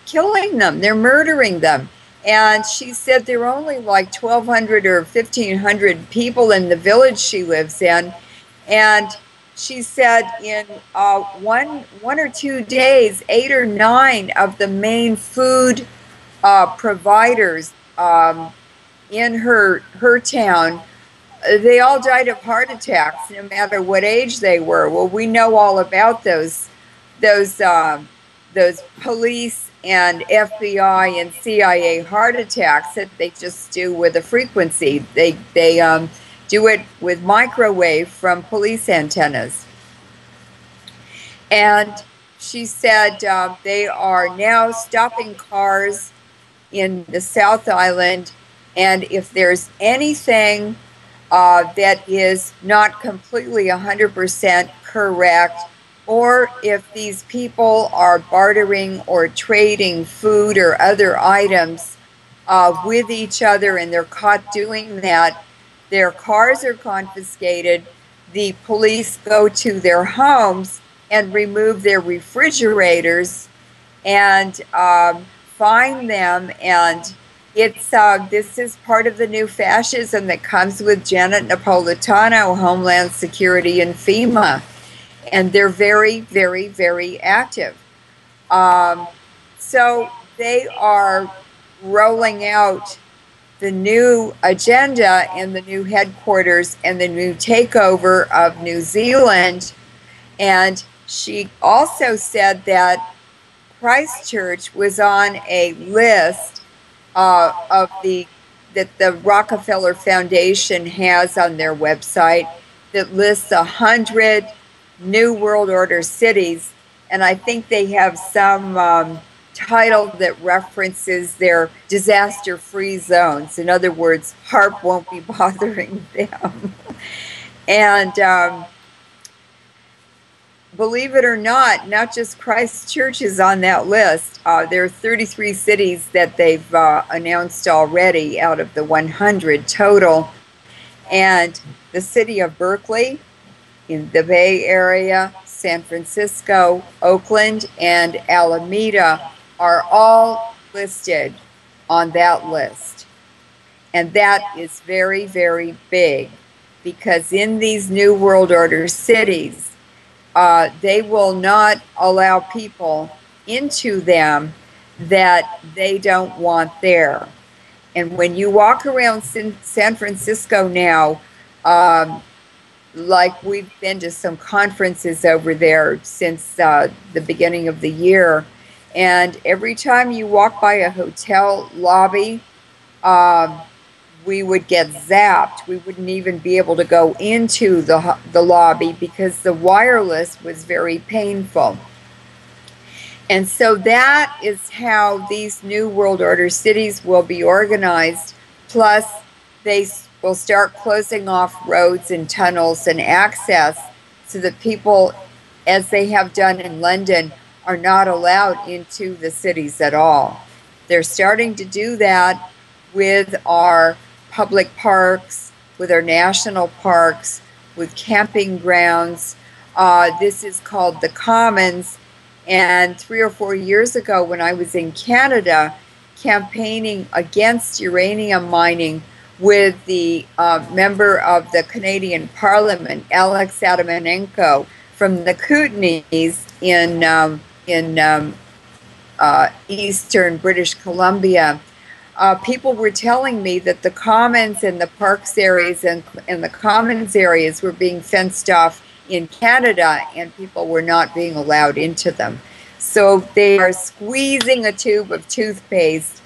killing them. They're murdering them. And she said there are only like 1,200 or 1,500 people in the village she lives in. And she said in one or 2 days, 8 or 9 of the main food providers in her town, they all died of heart attacks, no matter what age they were. Well, we know all about those police and FBI and CIA heart attacks that they just do with a frequency. They do it with microwave from police antennas. And she said they are now stopping cars in the South Island, and if there's anything that is not completely 100% correct, or if these people are bartering or trading food or other items with each other and they're caught doing that, their cars are confiscated. The police go to their homes and remove their refrigerators and find them. And it's this is part of the new fascism that comes with Janet Napolitano, Homeland Security, and FEMA. And they're very, very, very active. So they are rolling out the new agenda and the new headquarters and the new takeover of New Zealand. And she also said that Christchurch was on a list that the Rockefeller Foundation has on their website that lists 100 New World Order cities, and I think they have some title that references their disaster-free zones. In other words, HARP won't be bothering them. And believe it or not just Christchurch is on that list. There are 33 cities that they've announced already out of the 100 total. And the city of Berkeley, in the Bay Area, San Francisco, Oakland, and Alameda are all listed on that list. And that is very, very big, because in these New World Order cities, they will not allow people into them that they don't want there. And when you walk around San Francisco now, like we've been to some conferences over there since the beginning of the year, and every time you walk by a hotel lobby, we would get zapped. We wouldn't even be able to go into the lobby because the wireless was very painful. And so that is how these New World Order cities will be organized. Plus, they will start closing off roads and tunnels and access so that people, as they have done in London, are not allowed into the cities at all. They're starting to do that with our public parks, with our national parks, with camping grounds. This is called the Commons. And 3 or 4 years ago, when I was in Canada campaigning against uranium mining with the member of the Canadian Parliament, Alex Adamanenko, from the Kootenays in eastern British Columbia, people were telling me that the commons and the parks areas and the commons areas were being fenced off in Canada, and people were not being allowed into them. So they are squeezing a tube of toothpaste.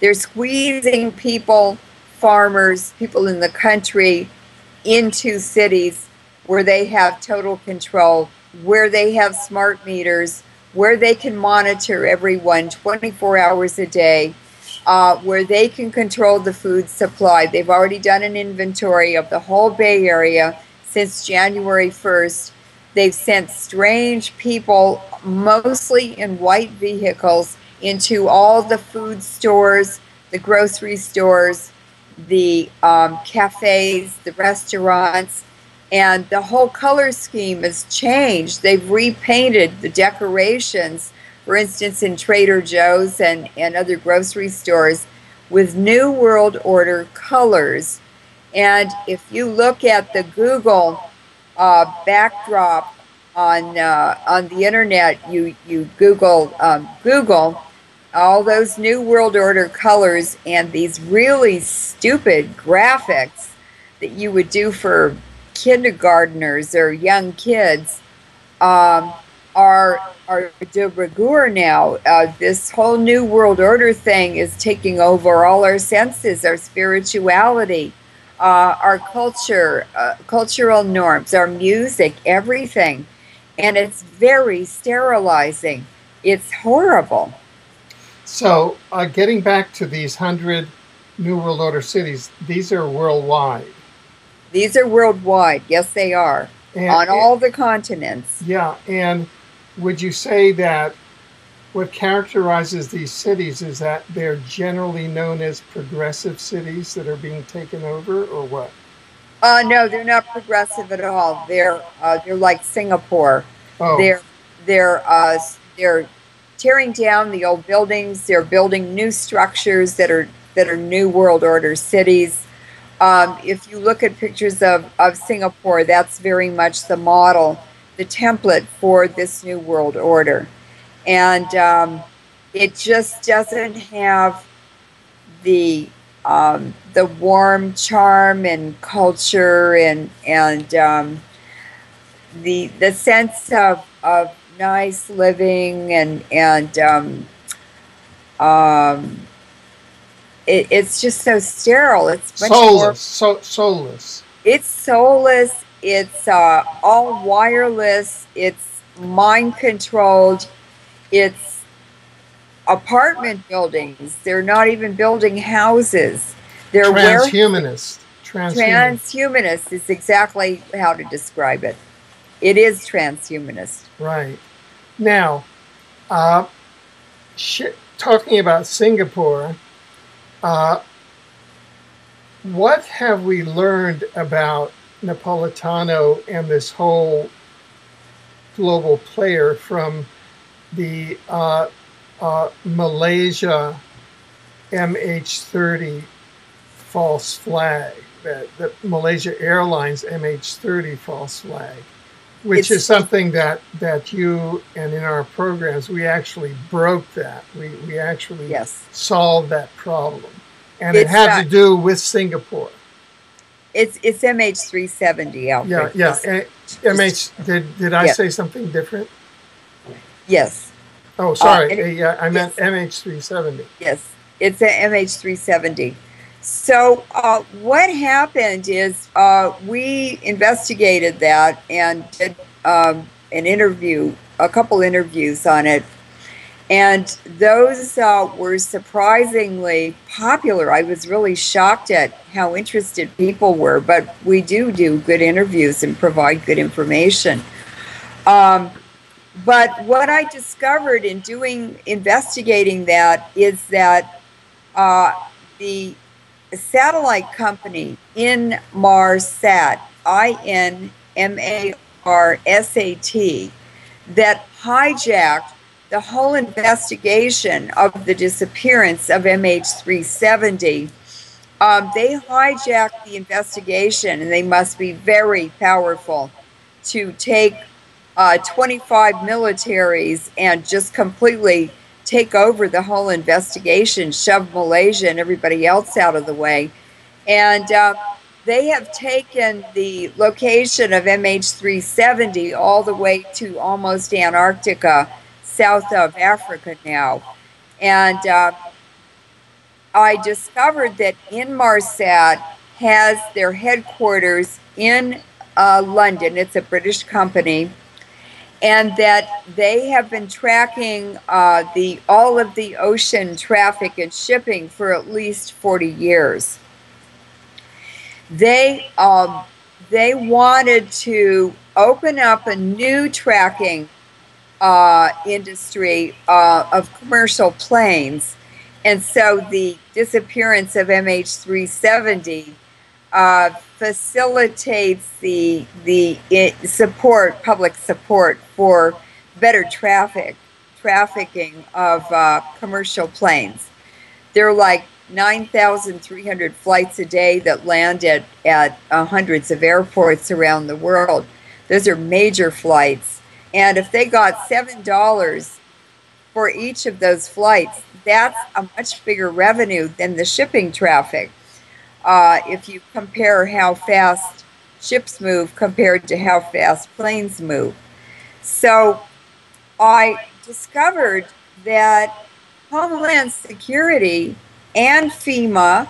They're squeezing people, farmers, people in the country, into cities where they have total control, where they have smart meters, where they can monitor everyone 24 hours a day, where they can control the food supply. They've already done an inventory of the whole Bay Area since January 1st. They've sent strange people, mostly in white vehicles, into all the food stores, the grocery stores, the cafes, the restaurants, and the whole color scheme has changed. They've repainted the decorations, for instance, in Trader Joe's and other grocery stores, with New World Order colors. And if you look at the Google backdrop on the internet, you Google Google all those New World Order colors and these really stupid graphics that you would do for kindergartners or young kids are de rigueur now. This whole New World Order thing is taking over all our senses, our spirituality, our culture, cultural norms, our music, everything. And it's very sterilizing. It's horrible. So, getting back to these 100 New World Order cities, these are worldwide. These are worldwide. Yes, they are. On all the continents. Yeah. And would you say that what characterizes these cities is that they're generally known as progressive cities that are being taken over, or what? No, they're not progressive at all. They're like Singapore. Oh. They're tearing down the old buildings. They're building new structures that are New World Order cities. If you look at pictures of Singapore, that's very much the model, the template for this New World Order. And it just doesn't have the warm charm and culture and the sense of nice living and it's just so sterile. It's much soulless. Soulless. It's soulless. It's all wireless. It's mind controlled. It's apartment buildings. They're not even building houses. They're transhumanist. Transhumanist is exactly how to describe it. It is transhumanist. Right. Now, talking about Singapore, what have we learned about Napolitano and this whole global player from the Malaysia MH30 false flag, the Malaysia Airlines MH30 false flag, which is something that you and in our programs, we actually broke that. We actually solved that problem. And it had to do with Singapore. It's MH370 out there. MH. Did I say something different? Yes. Oh, sorry. I meant MH370. Yes, it's an MH370. So what happened is we investigated that and did a couple interviews on it. And those were surprisingly popular. I was really shocked at how interested people were, but we do good interviews and provide good information. But what I discovered in investigating that is that the satellite company Inmarsat, INMARSAT, that hijacked the whole investigation of the disappearance of MH370, they hijacked the investigation, and they must be very powerful to take 25 militaries and just completely take over the whole investigation, shove Malaysia and everybody else out of the way. And they have taken the location of MH370 all the way to almost Antarctica, south of Africa now. And I discovered that Inmarsat has their headquarters in London. It's a British company. And that they have been tracking all of the ocean traffic and shipping for at least 40 years. They wanted to open up a new tracking industry of commercial planes, And so the disappearance of MH370 facilitates the public support for better trafficking of commercial planes. There are like 9,300 flights a day that land at hundreds of airports around the world. Those are major flights. And if they got $7 for each of those flights, that's a much bigger revenue than the shipping traffic. If you compare how fast ships move compared to how fast planes move. So I discovered that Homeland Security and FEMA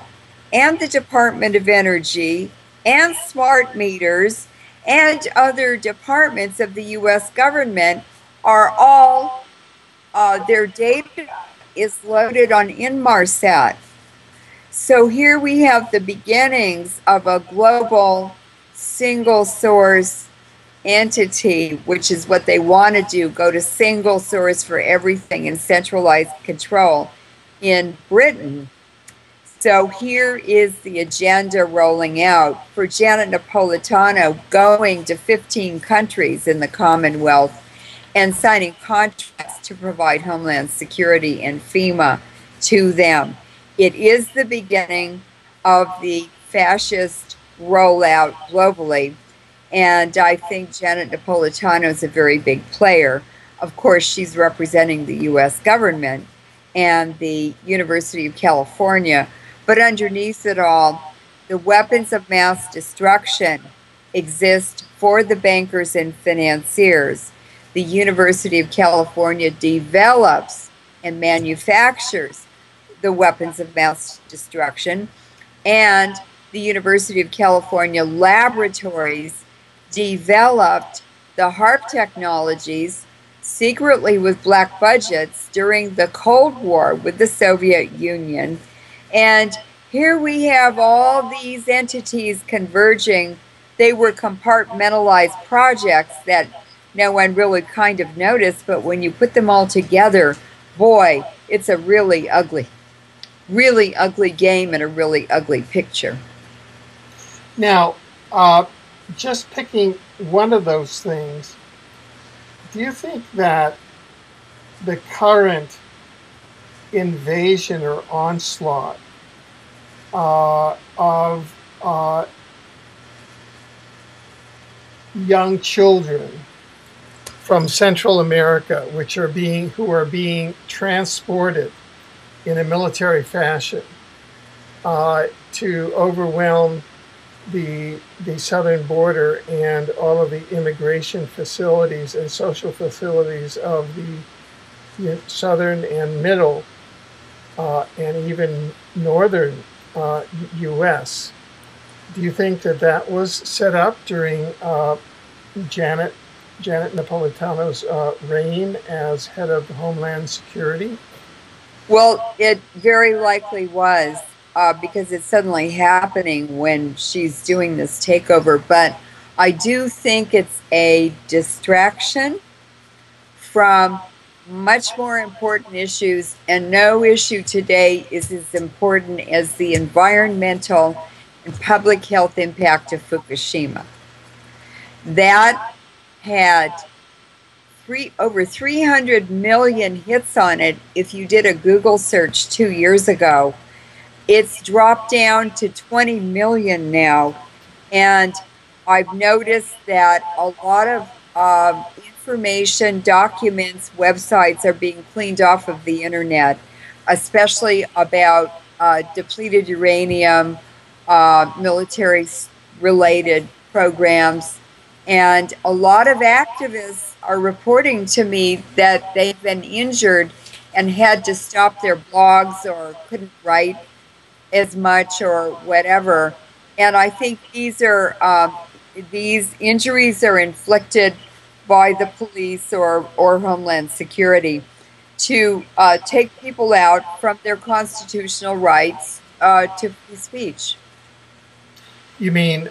and the Department of Energy and smart meters and other departments of the U.S. government are all, their data is loaded on Inmarsat. So here we have the beginnings of a global single source entity, which is what they want to do, go to single source for everything and centralized control in Britain. So here is the agenda rolling out for Janet Napolitano, going to 15 countries in the Commonwealth and signing contracts to provide Homeland Security and FEMA to them. It is the beginning of the fascist rollout globally. And I think Janet Napolitano is a very big player. Of course, she's representing the U.S. government and the University of California. But underneath it all, the weapons of mass destruction exist for the bankers and financiers. The University of California develops and manufactures the weapons of mass destruction, and the University of California laboratories developed the HARP technologies secretly with black budgets during the Cold War with the Soviet Union. And here we have all these entities converging. They were compartmentalized projects that no one really kind of noticed, but when you put them all together, boy, it's a really ugly game and a really ugly picture. Now, just picking one of those things, do you think that the current invasion or onslaught of young children from Central America, who are being transported in a military fashion to overwhelm the southern border and all of the immigration facilities and social facilities of the southern and middle and even northern U.S. Do you think that was set up during Janet Napolitano's reign as head of Homeland Security? Well, it very likely was, because it's suddenly happening when she's doing this takeover. But I do think it's a distraction from much more important issues, and no issue today is as important as the environmental and public health impact of Fukushima. That had over 300 million hits on it. If you did a Google search 2 years ago, it's dropped down to 20 million now. And I've noticed that a lot of information, documents, websites are being cleaned off of the internet, especially about depleted uranium, military-related programs. And a lot of activists are reporting to me that they've been injured and had to stop their blogs or couldn't write as much or whatever. And I think these injuries are inflicted by the police or Homeland Security to take people out from their constitutional rights to free speech. You mean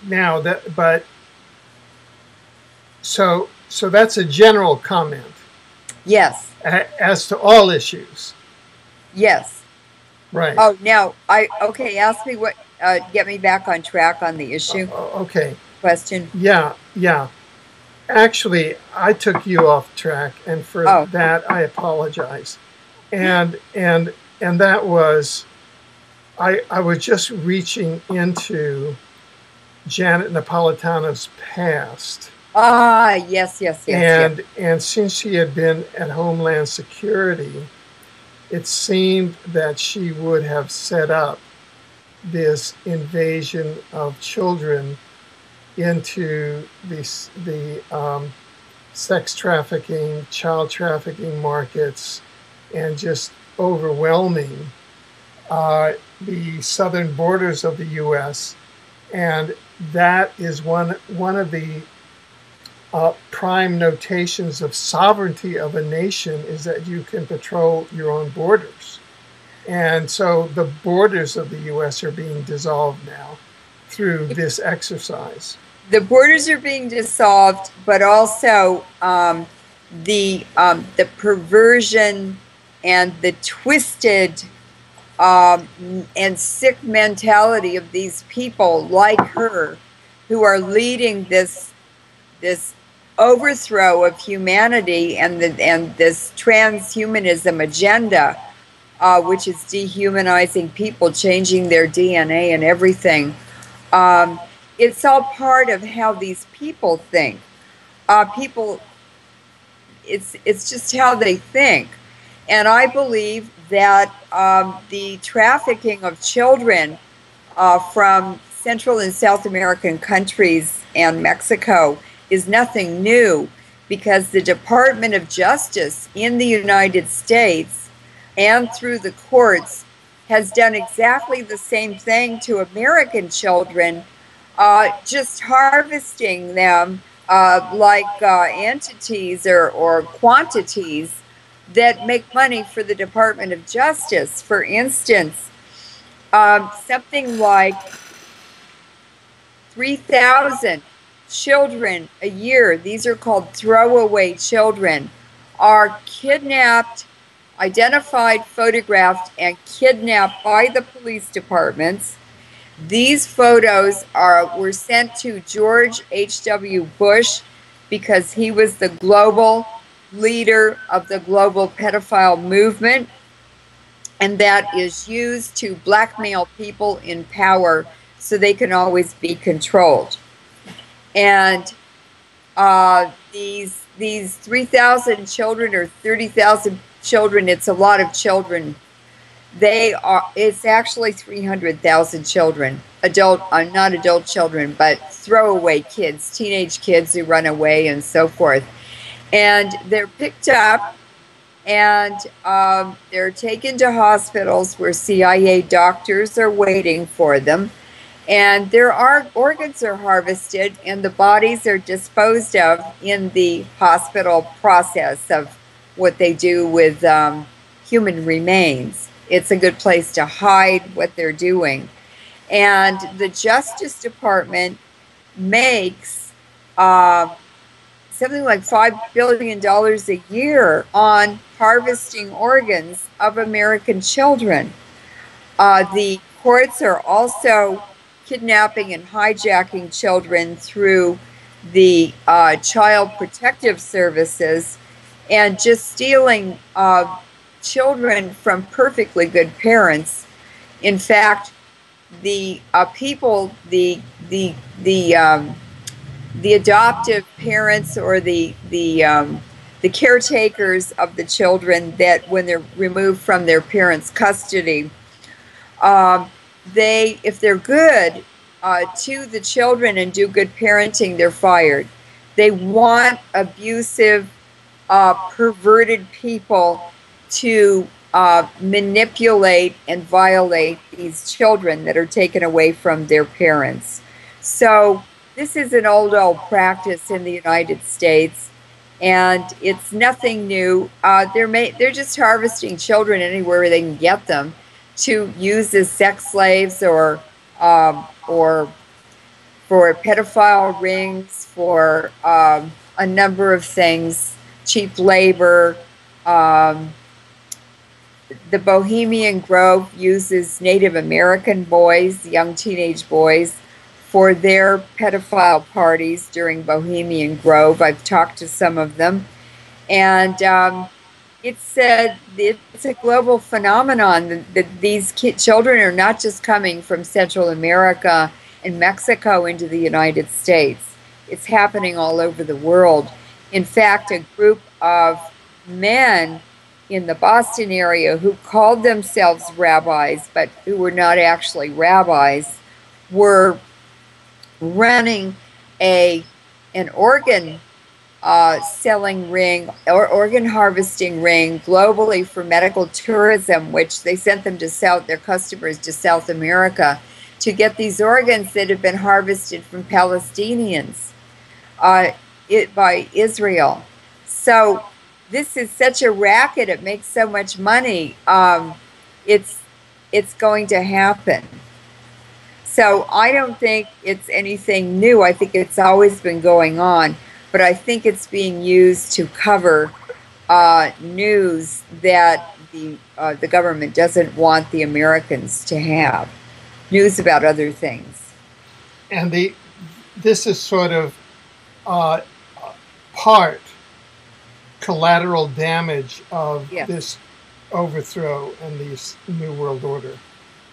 now that, but so that's a general comment. Yes. as to all issues. Yes. Right. Oh, now okay. Ask me what. Get me back on track on the issue Okay. question. Yeah. Yeah. Actually, I took you off track, and for Oh, that I apologize. And that was I was just reaching into Janet Napolitano's past. yes, yes, yes, yes. And since she had been at Homeland Security, it seemed that she would have set up this invasion of children into the sex trafficking, child trafficking markets, and just overwhelming the southern borders of the U.S. And that is one of the prime notations of sovereignty of a nation, is that you can patrol your own borders. And so the borders of the U.S. are being dissolved now through this exercise. The borders are being dissolved, but also the perversion and the twisted and sick mentality of these people like her, who are leading this overthrow of humanity and this transhumanism agenda, which is dehumanizing people, changing their DNA and everything. It's all part of how these people think. People, it's just how they think, and I believe that the trafficking of children from Central and South American countries and Mexico is nothing new, because the Department of Justice in the United States and through the courts has done exactly the same thing to American children, just harvesting them like entities or quantities that make money for the Department of Justice. For instance, something like 3,000 children a year, these are called throwaway children, are kidnapped, identified, photographed, and kidnapped by the police departments. These photos were sent to George H.W. Bush because he was the global leader of the global pedophile movement, and that is used to blackmail people in power so they can always be controlled. And these 3,000 children or 30,000 children, it's a lot of children. It's actually 300,000 children, not adult children, but throwaway kids, teenage kids who run away and so forth. And they're picked up and they're taken to hospitals where CIA doctors are waiting for them. And their organs are harvested and the bodies are disposed of in the hospital process of what they do with human remains. It's a good place to hide what they're doing. And the Justice Department makes something like $5 billion a year on harvesting organs of American children. The courts are also kidnapping and hijacking children through the Child Protective Services and just stealing children from perfectly good parents. In fact, the people, the adoptive parents or the caretakers of the children, that when they're removed from their parents' custody, if they're good to the children and do good parenting, they're fired. They want abusive, perverted people to manipulate and violate these children that are taken away from their parents. So this is an old practice in the United States, and it's nothing new. They're just harvesting children anywhere they can get them to use as sex slaves or for pedophile rings, for a number of things, cheap labor, Um, the Bohemian Grove uses Native American boys, young teenage boys, for their pedophile parties during Bohemian Grove. I've talked to some of them, and it's a global phenomenon that these children are not just coming from Central America and Mexico into the United States. It's happening all over the world. In fact, a group of men in the Boston area who called themselves rabbis, but who were not actually rabbis, were running a an organ selling ring or organ harvesting ring globally for medical tourism, which they sent them to their customers to South America to get these organs that have been harvested from Palestinians by Israel. So this is such a racket. It makes so much money. It's it's going to happen. So I don't think it's anything new. I think it's always been going on, but I think it's being used to cover news that the government doesn't want the Americans to have, news about other things. And this is sort of uh, part collateral damage of Yes, this overthrow and this New World Order.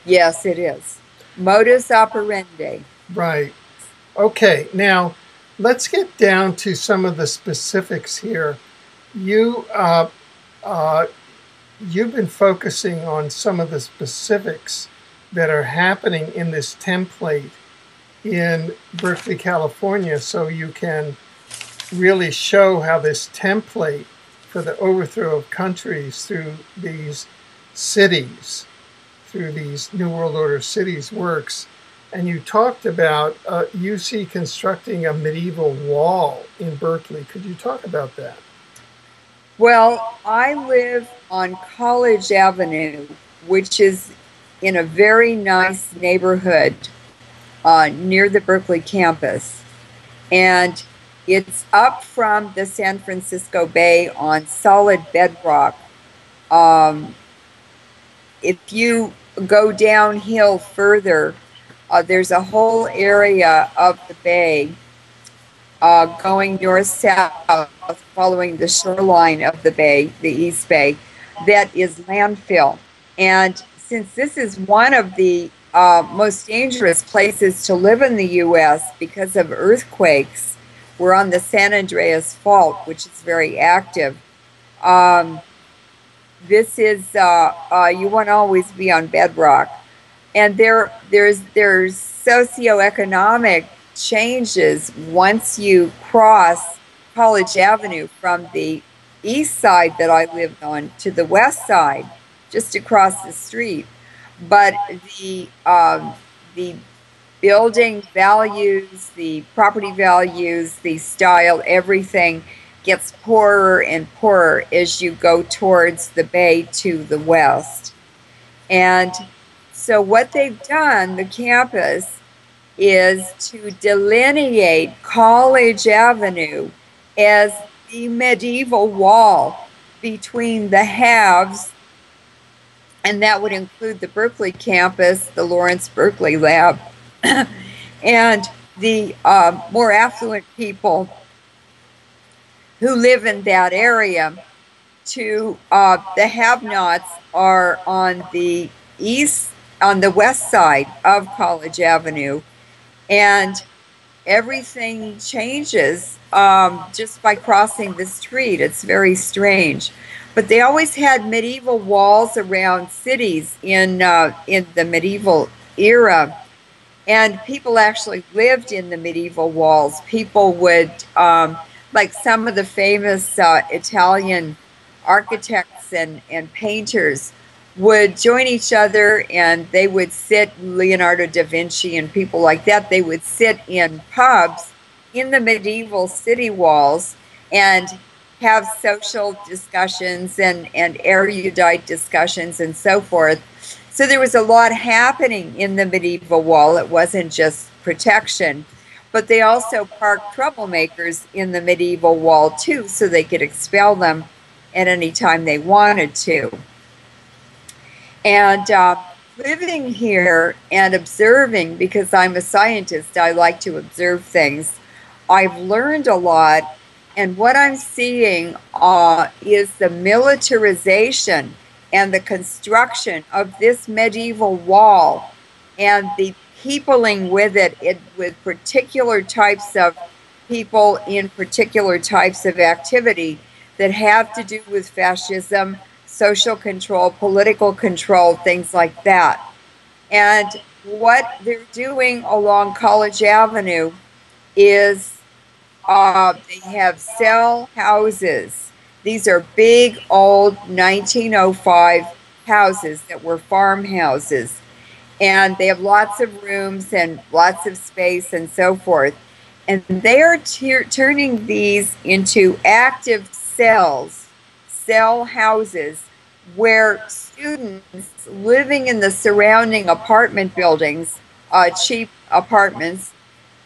yes, it is. Modus operandi. Right. Okay. Now, let's get down to some of the specifics here. You uh, you've been focusing on some of the specifics that are happening in this template in Berkeley, California, so you can really show how this template for the overthrow of countries through these cities, through these New World Order cities works. And you talked about UC constructing a medieval wall in Berkeley. Could you talk about that? Well, I live on College Avenue, which is in a very nice neighborhood near the Berkeley campus. And it's up from the San Francisco Bay on solid bedrock. Um, if you go downhill further, there's a whole area of the bay going north-south, following the shoreline of the bay, the East Bay, that is landfill. And since this is one of the most dangerous places to live in the U.S. because of earthquakes, we're on the San Andreas Fault, which is very active. Um, this is you want to always be on bedrock, and there's socioeconomic changes once you cross College Avenue from the east side that I lived on to the west side, just across the street. But the building values, the property values, the style, everything gets poorer and poorer as you go towards the bay to the west. And so what they've done, the campus, is to delineate College Avenue as the medieval wall between the haves, and that would include the Berkeley campus, the Lawrence Berkeley Lab, and the more affluent people who live in that area. To the have-nots are on the on the west side of College Avenue, and everything changes just by crossing the street. It's very strange. But they always had medieval walls around cities in the medieval era, and people actually lived in the medieval walls. People would, like some of the famous Italian architects and painters, would join each other, and they would sit, Leonardo da Vinci and people like that, they would sit in pubs in the medieval city walls and have social discussions and erudite discussions and so forth. So there was a lot happening in the medieval wall. It wasn't just protection, but they also parked troublemakers in the medieval wall too, so they could expel them at any time they wanted to. And living here and observing, because I'm a scientist, I like to observe things, I've learned a lot. And what I'm seeing is the militarization and the construction of this medieval wall and the peopling with it with particular types of people in particular types of activity that have to do with fascism, social control, political control, things like that. And what they're doing along College Avenue is they have cell houses. These are big old 1905 houses that were farmhouses. And they have lots of rooms and lots of space and so forth. And they are turning these into active cells, cell houses, where students living in the surrounding apartment buildings, cheap apartments,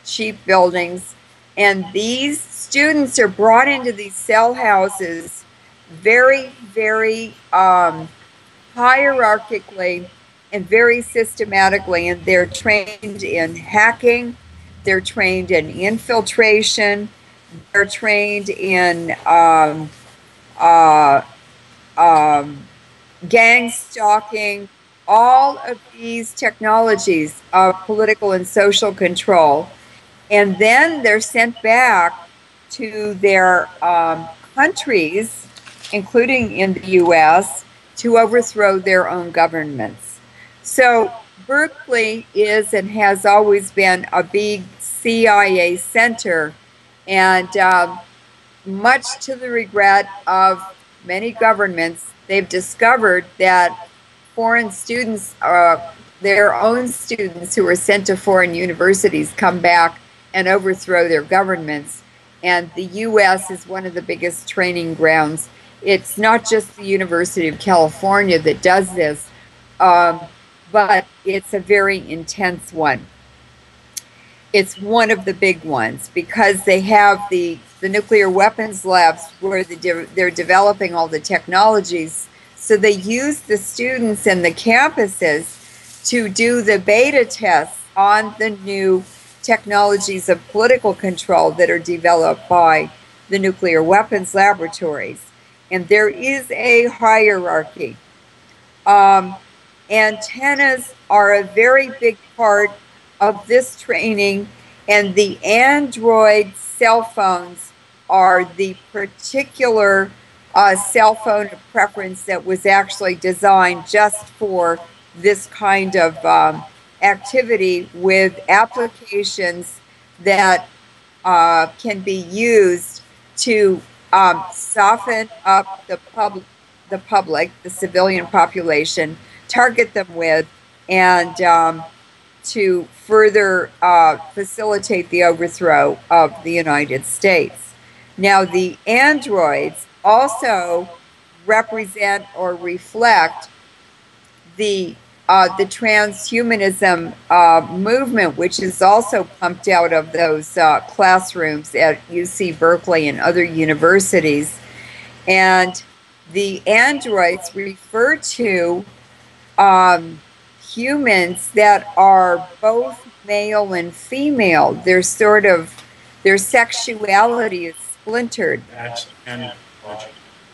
cheap buildings, and these students are brought into these cell houses very, very hierarchically and very systematically, and they're trained in hacking, they're trained in infiltration, they're trained in gang stalking, all of these technologies of political and social control. And then they're sent back to their countries, including in the US, to overthrow their own governments. So Berkeley is and has always been a big CIA center, and much to the regret of many governments, they've discovered that foreign students, their own students who are sent to foreign universities, come back and overthrow their governments. And the US is one of the biggest training grounds. It's not just the University of California that does this, but it's a very intense one. It's one of the big ones because they have the nuclear weapons labs where they're developing all the technologies. So they use the students and the campuses to do the beta tests on the new technologies of political control that are developed by the nuclear weapons laboratories. And there is a hierarchy. Antennas are a very big part of this training, and the Android cell phones are the particular cell phone of preference that was actually designed just for this kind of activity, with applications that can be used to soften up the public, the civilian population, target them with, and to further facilitate the overthrow of the United States. Now, the androids also represent or reflect the transhumanism movement, which is also pumped out of those classrooms at UC Berkeley and other universities. And the androids refer to humans that are both male and female. Their sexuality is splintered. That's android.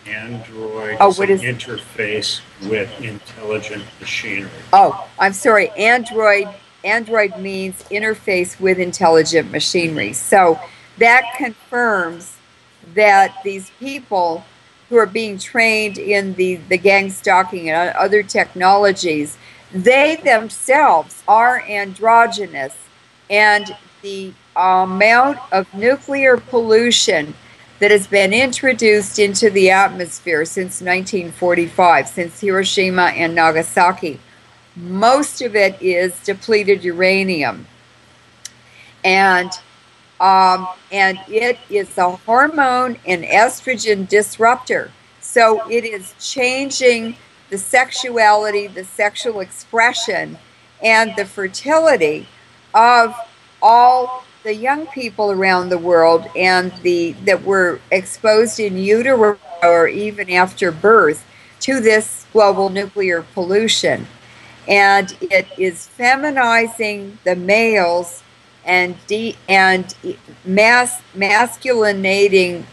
Android Oh, is what an is- interface with intelligent machinery. Oh, I'm sorry. Android means interface with intelligent machinery. So that confirms that these people who are being trained in the gang stalking and other technologies, they themselves are androgynous, and the amount of nuclear pollution that has been introduced into the atmosphere since 1945, since Hiroshima and Nagasaki, most of it is depleted uranium. And it is a hormone and estrogen disruptor. So it is changing the sexuality, the sexual expression, and the fertility of all the young people around the world and that were exposed in utero or even after birth to this global nuclear pollution. And it is feminizing the males and masculinating.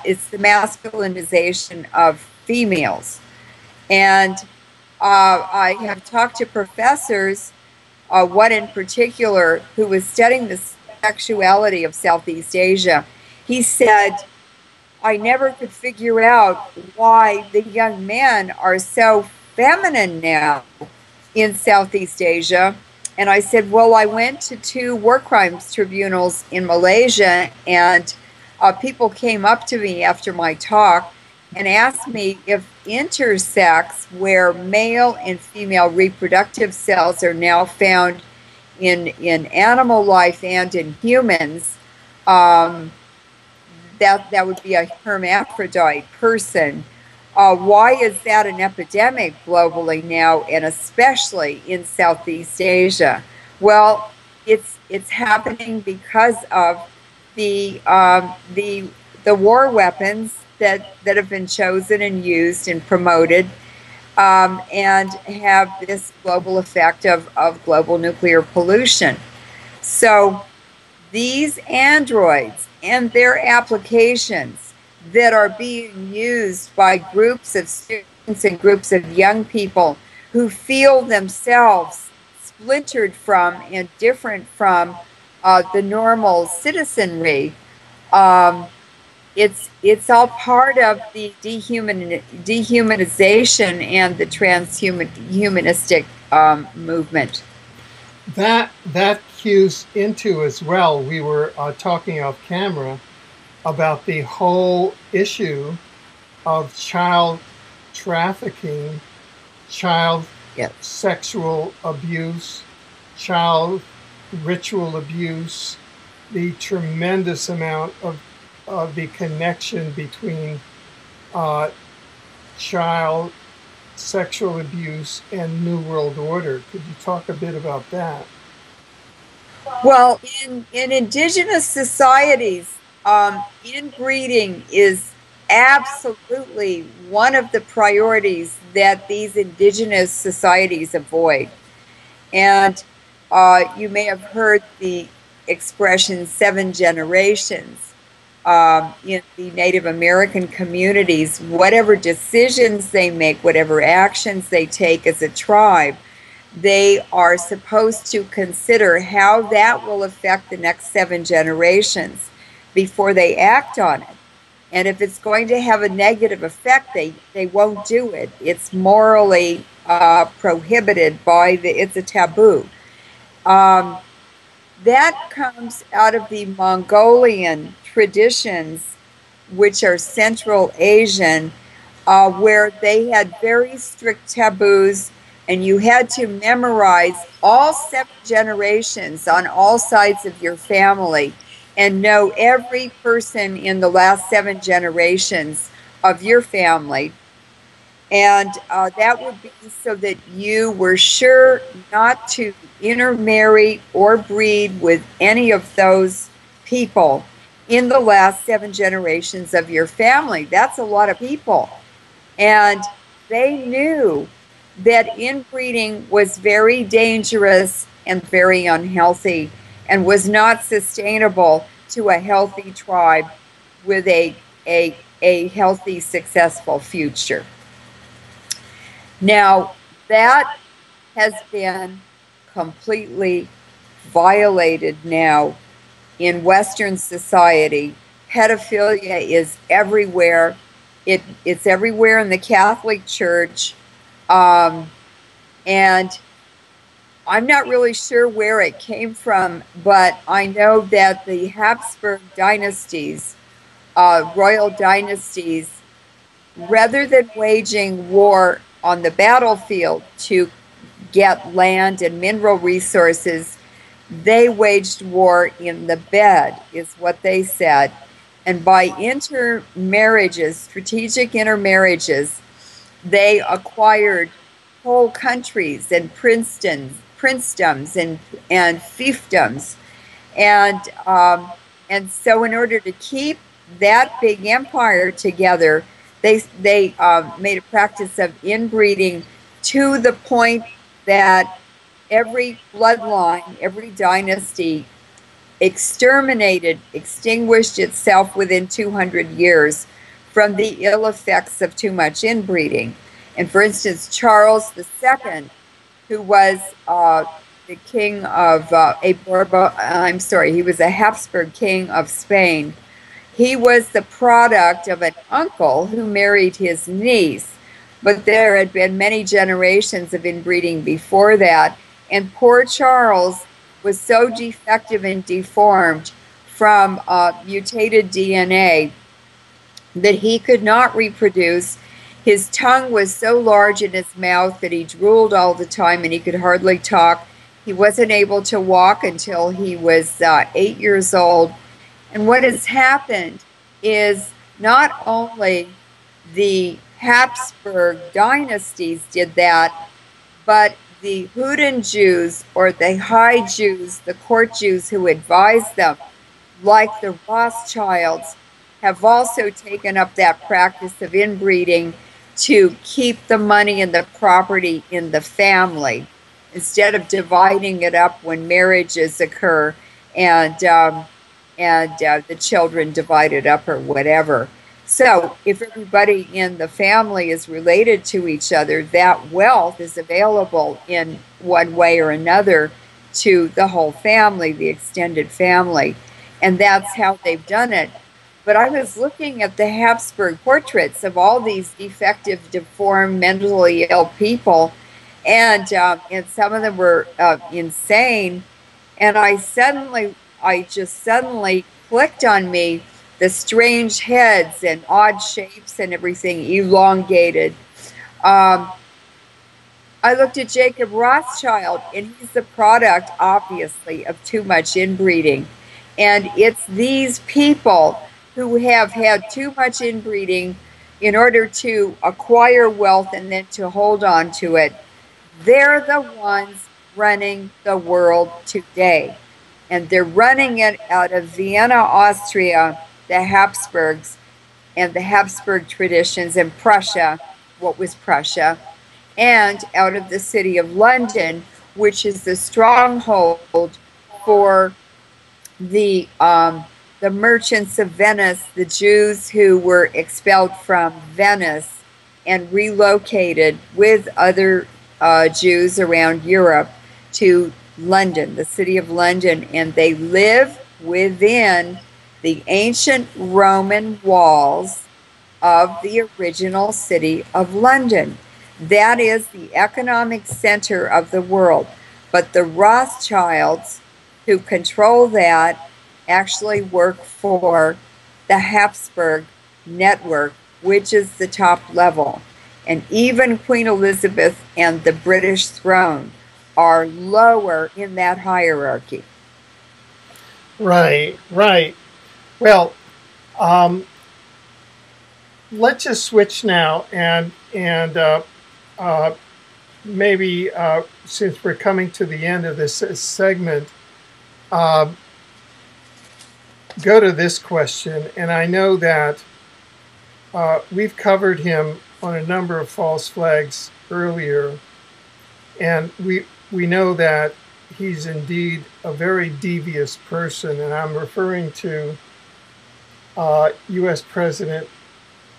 It's the masculinization of females. And I have talked to professors, one in particular who was studying the sexuality of Southeast Asia. He said, I never could figure out why the young men are so feminine now in Southeast Asia. And I said, well, I went to 2 war crimes tribunals in Malaysia, and people came up to me after my talk and asked me if intersex, where male and female reproductive cells are now found in animal life and in humans, that would be a hermaphrodite person. Why is that an epidemic globally now, and especially in Southeast Asia? Well, it's happening because of the war weapons that have been chosen and used and promoted, and have this global effect of global nuclear pollution. So these androids and their applications that are being used by groups of students and groups of young people who feel themselves splintered from and different from the normal citizenry, it's all part of the dehumanization and the transhumanistic movement. That cues into as well. We were talking off camera about the whole issue of child trafficking, child sexual abuse, child ritual abuse, the tremendous amount of the connection between child sexual abuse and New World Order. Could you talk a bit about that? Well, in indigenous societies, inbreeding is absolutely one of the priorities that these indigenous societies avoid. And you may have heard the expression 7 generations. In the Native American communities, whatever decisions they make, whatever actions they take as a tribe, they are supposed to consider how that will affect the next 7 generations before they act on it. And if it's going to have a negative effect, they won't do it. It's morally prohibited it's a taboo. That comes out of the Mongolian traditions, which are Central Asian, where they had very strict taboos, and you had to memorize all 7 generations on all sides of your family and know every person in the last 7 generations of your family. And that would be so that you were sure not to intermarry or breed with any of those people in the last 7 generations of your family. That's a lot of people. And they knew that inbreeding was very dangerous and very unhealthy and was not sustainable to a healthy tribe with a healthy, successful future. Now, that has been completely violated now in Western society. Pedophilia is everywhere. It's everywhere in the Catholic Church. And I'm not really sure where it came from, but I know that the Habsburg dynasties, royal dynasties, rather than waging war on the battlefield to get land and mineral resources, they waged war in the bed, is what they said. And by intermarriages, strategic intermarriages, they acquired whole countries and princedoms and fiefdoms. And so in order to keep that big empire together, they made a practice of inbreeding to the point that every bloodline, every dynasty extinguished itself within 200 years from the ill effects of too much inbreeding. And for instance, Charles II, who was the king of he was a Habsburg king of Spain. He was the product of an uncle who married his niece, but there had been many generations of inbreeding before that. And poor Charles was so defective and deformed from mutated DNA that he could not reproduce. His tongue was so large in his mouth that he drooled all the time and he could hardly talk. He wasn't able to walk until he was 8 years old. And what has happened is not only the Habsburg dynasties did that, but the Houdan Jews, or the high Jews, the court Jews who advised them, like the Rothschilds, have also taken up that practice of inbreeding to keep the money and the property in the family, instead of dividing it up when marriages occur and the children divided up or whatever. So if everybody in the family is related to each other, that wealth is available in one way or another to the whole family, the extended family. And that's how they've done it. But I was looking at the Habsburg portraits of all these defective, deformed, mentally ill people, and some of them were insane. And I just suddenly clicked on me the strange heads and odd shapes and everything, elongated. I looked at Jacob Rothschild, and he's the product, obviously, of too much inbreeding. And it's these people who have had too much inbreeding in order to acquire wealth and then to hold on to it. They're the ones running the world today. And they're running it out of Vienna, Austria, the Habsburgs, and the Habsburg traditions, in Prussia, what was Prussia, and out of the city of London, which is the stronghold for the merchants of Venice, the Jews who were expelled from Venice and relocated with other Jews around Europe to London, the city of London, and they live within the ancient Roman walls of the original city of London. That is the economic center of the world. But the Rothschilds, who control that, actually work for the Habsburg network, which is the top level. And even Queen Elizabeth and the British throne are lower in that hierarchy. Right, right. Well, let's just switch now and maybe since we're coming to the end of this segment, go to this question. And I know that we've covered him on a number of false flags earlier, and we know that he's indeed a very devious person, and I'm referring to U.S. President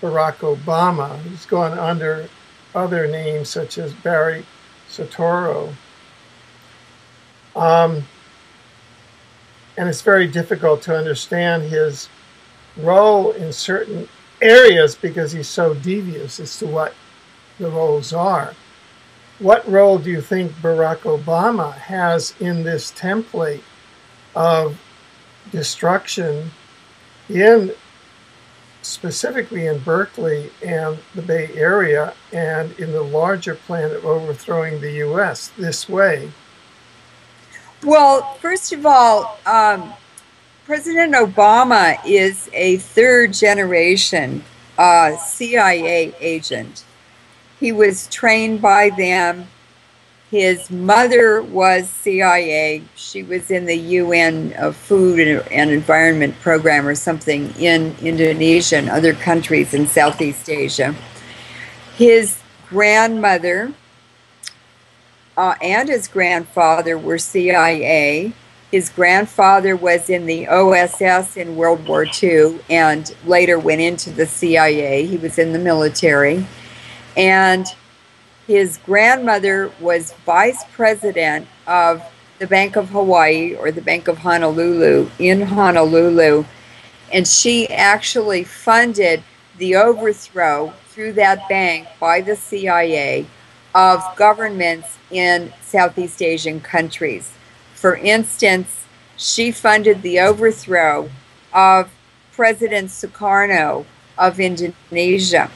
Barack Obama, who's gone under other names such as Barry Soetoro. And it's very difficult to understand his role in certain areas because he's so devious as to what the roles are. What role do you think Barack Obama has in this template of destruction specifically in Berkeley and the Bay Area, and in the larger plan of overthrowing the U.S. this way? Well, first of all, President Obama is a third generation CIA agent. He was trained by them. His mother was CIA. She was in the UN Food and Environment Program or something in Indonesia and other countries in Southeast Asia. His grandmother and his grandfather were CIA. His grandfather was in the OSS in World War II and later went into the CIA. He was in the military. And his grandmother was vice president of the Bank of Hawaii, or the Bank of Honolulu, in Honolulu. And she actually funded the overthrow through that bank by the CIA of governments in Southeast Asian countries. For instance, she funded the overthrow of President Sukarno of Indonesia.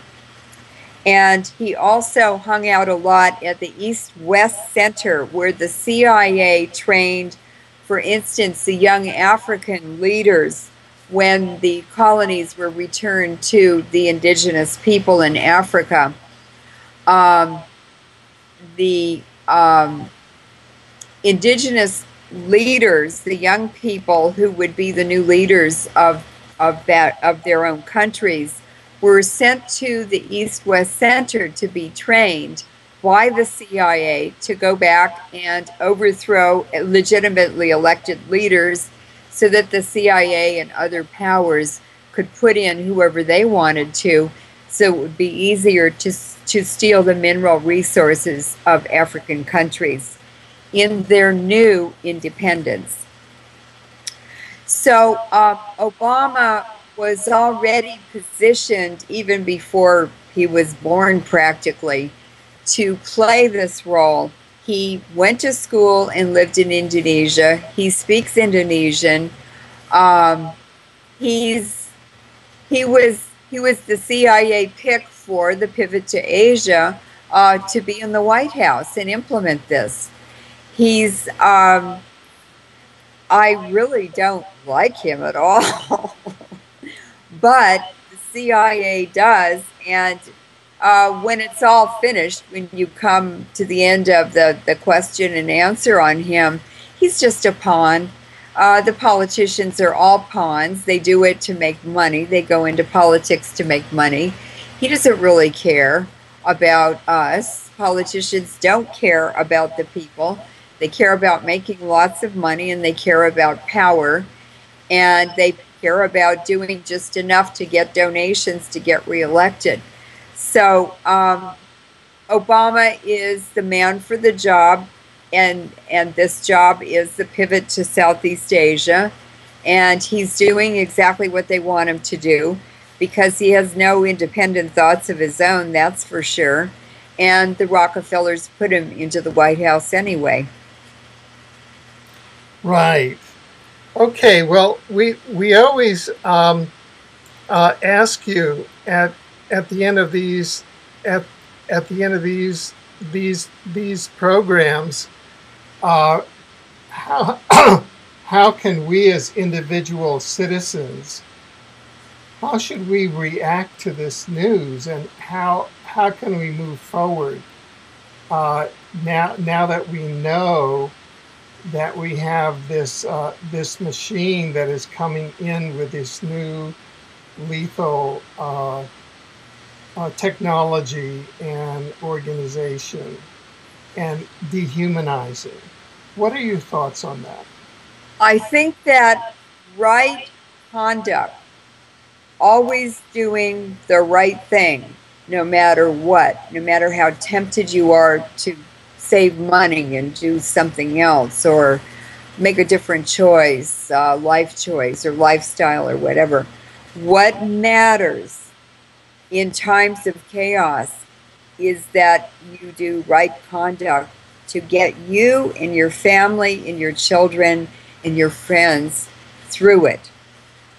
And he also hung out a lot at the East-West Center, where the CIA trained, for instance, the young African leaders when the colonies were returned to the indigenous people in Africa. The indigenous leaders, the young people who would be the new leaders of their own countries, were sent to the East-West Center to be trained by the CIA to go back and overthrow legitimately elected leaders so that the CIA and other powers could put in whoever they wanted to, so it would be easier to steal the mineral resources of African countries in their new independence. So Obama was already positioned, even before he was born practically, to play this role. He went to school and lived in Indonesia. He speaks Indonesian. He was the CIA pick for the pivot to Asia to be in the White House and implement this. I really don't like him at all. But the CIA does, and when it's all finished, when you come to the end of the question and answer on him, he's just a pawn. The politicians are all pawns. They do it to make money. They go into politics to make money. He doesn't really care about us. Politicians don't care about the people. They care about making lots of money, and they care about power, and they care about doing just enough to get donations to get reelected. So Obama is the man for the job, and this job is the pivot to Southeast Asia, and he's doing exactly what they want him to do, because he has no independent thoughts of his own, that's for sure, and the Rockefellers put him into the White House anyway. Right. Okay, well, we always ask you at the end of these these programs, how how can we as individual citizens, how should we react to this news, and how can we move forward now that we know that we have this this machine that is coming in with this new lethal technology and organization and dehumanizing. What are your thoughts on that? I think that right conduct, always doing the right thing, no matter what, no matter how tempted you are to save money and do something else or make a different choice, life choice or lifestyle or whatever. What matters in times of chaos is that you do right conduct to get you and your family and your children and your friends through it.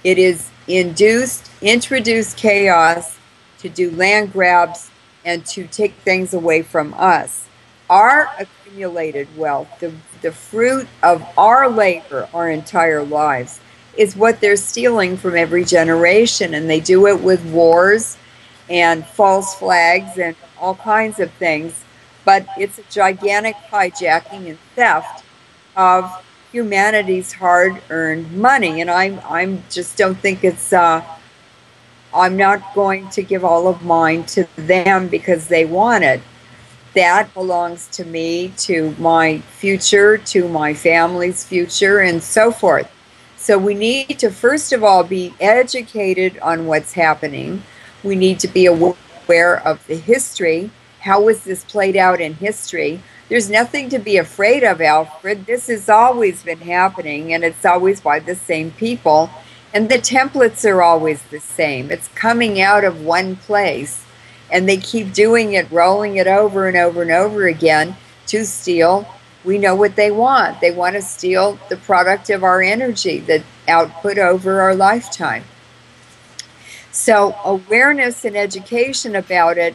It is introduce chaos to do land grabs and to take things away from us. Our accumulated wealth, the fruit of our labor our entire lives, is what they're stealing from every generation, and they do it with wars and false flags and all kinds of things. but it's a gigantic hijacking and theft of humanity's hard-earned money. And I'm just don't think it's. I'm not going to give all of mine to them because they want it. That belongs to me, to my future, to my family's future, and so forth. So we need to, first of all, be educated on what's happening. We need to be aware of the history. How was this played out in history? There's nothing to be afraid of, Alfred. This has always been happening, and it's always by the same people. And the templates are always the same. It's coming out of one place. And they keep doing it, rolling it over and over and over again to steal. We know what they want. They want to steal the product of our energy, the output over our lifetime. So awareness and education about it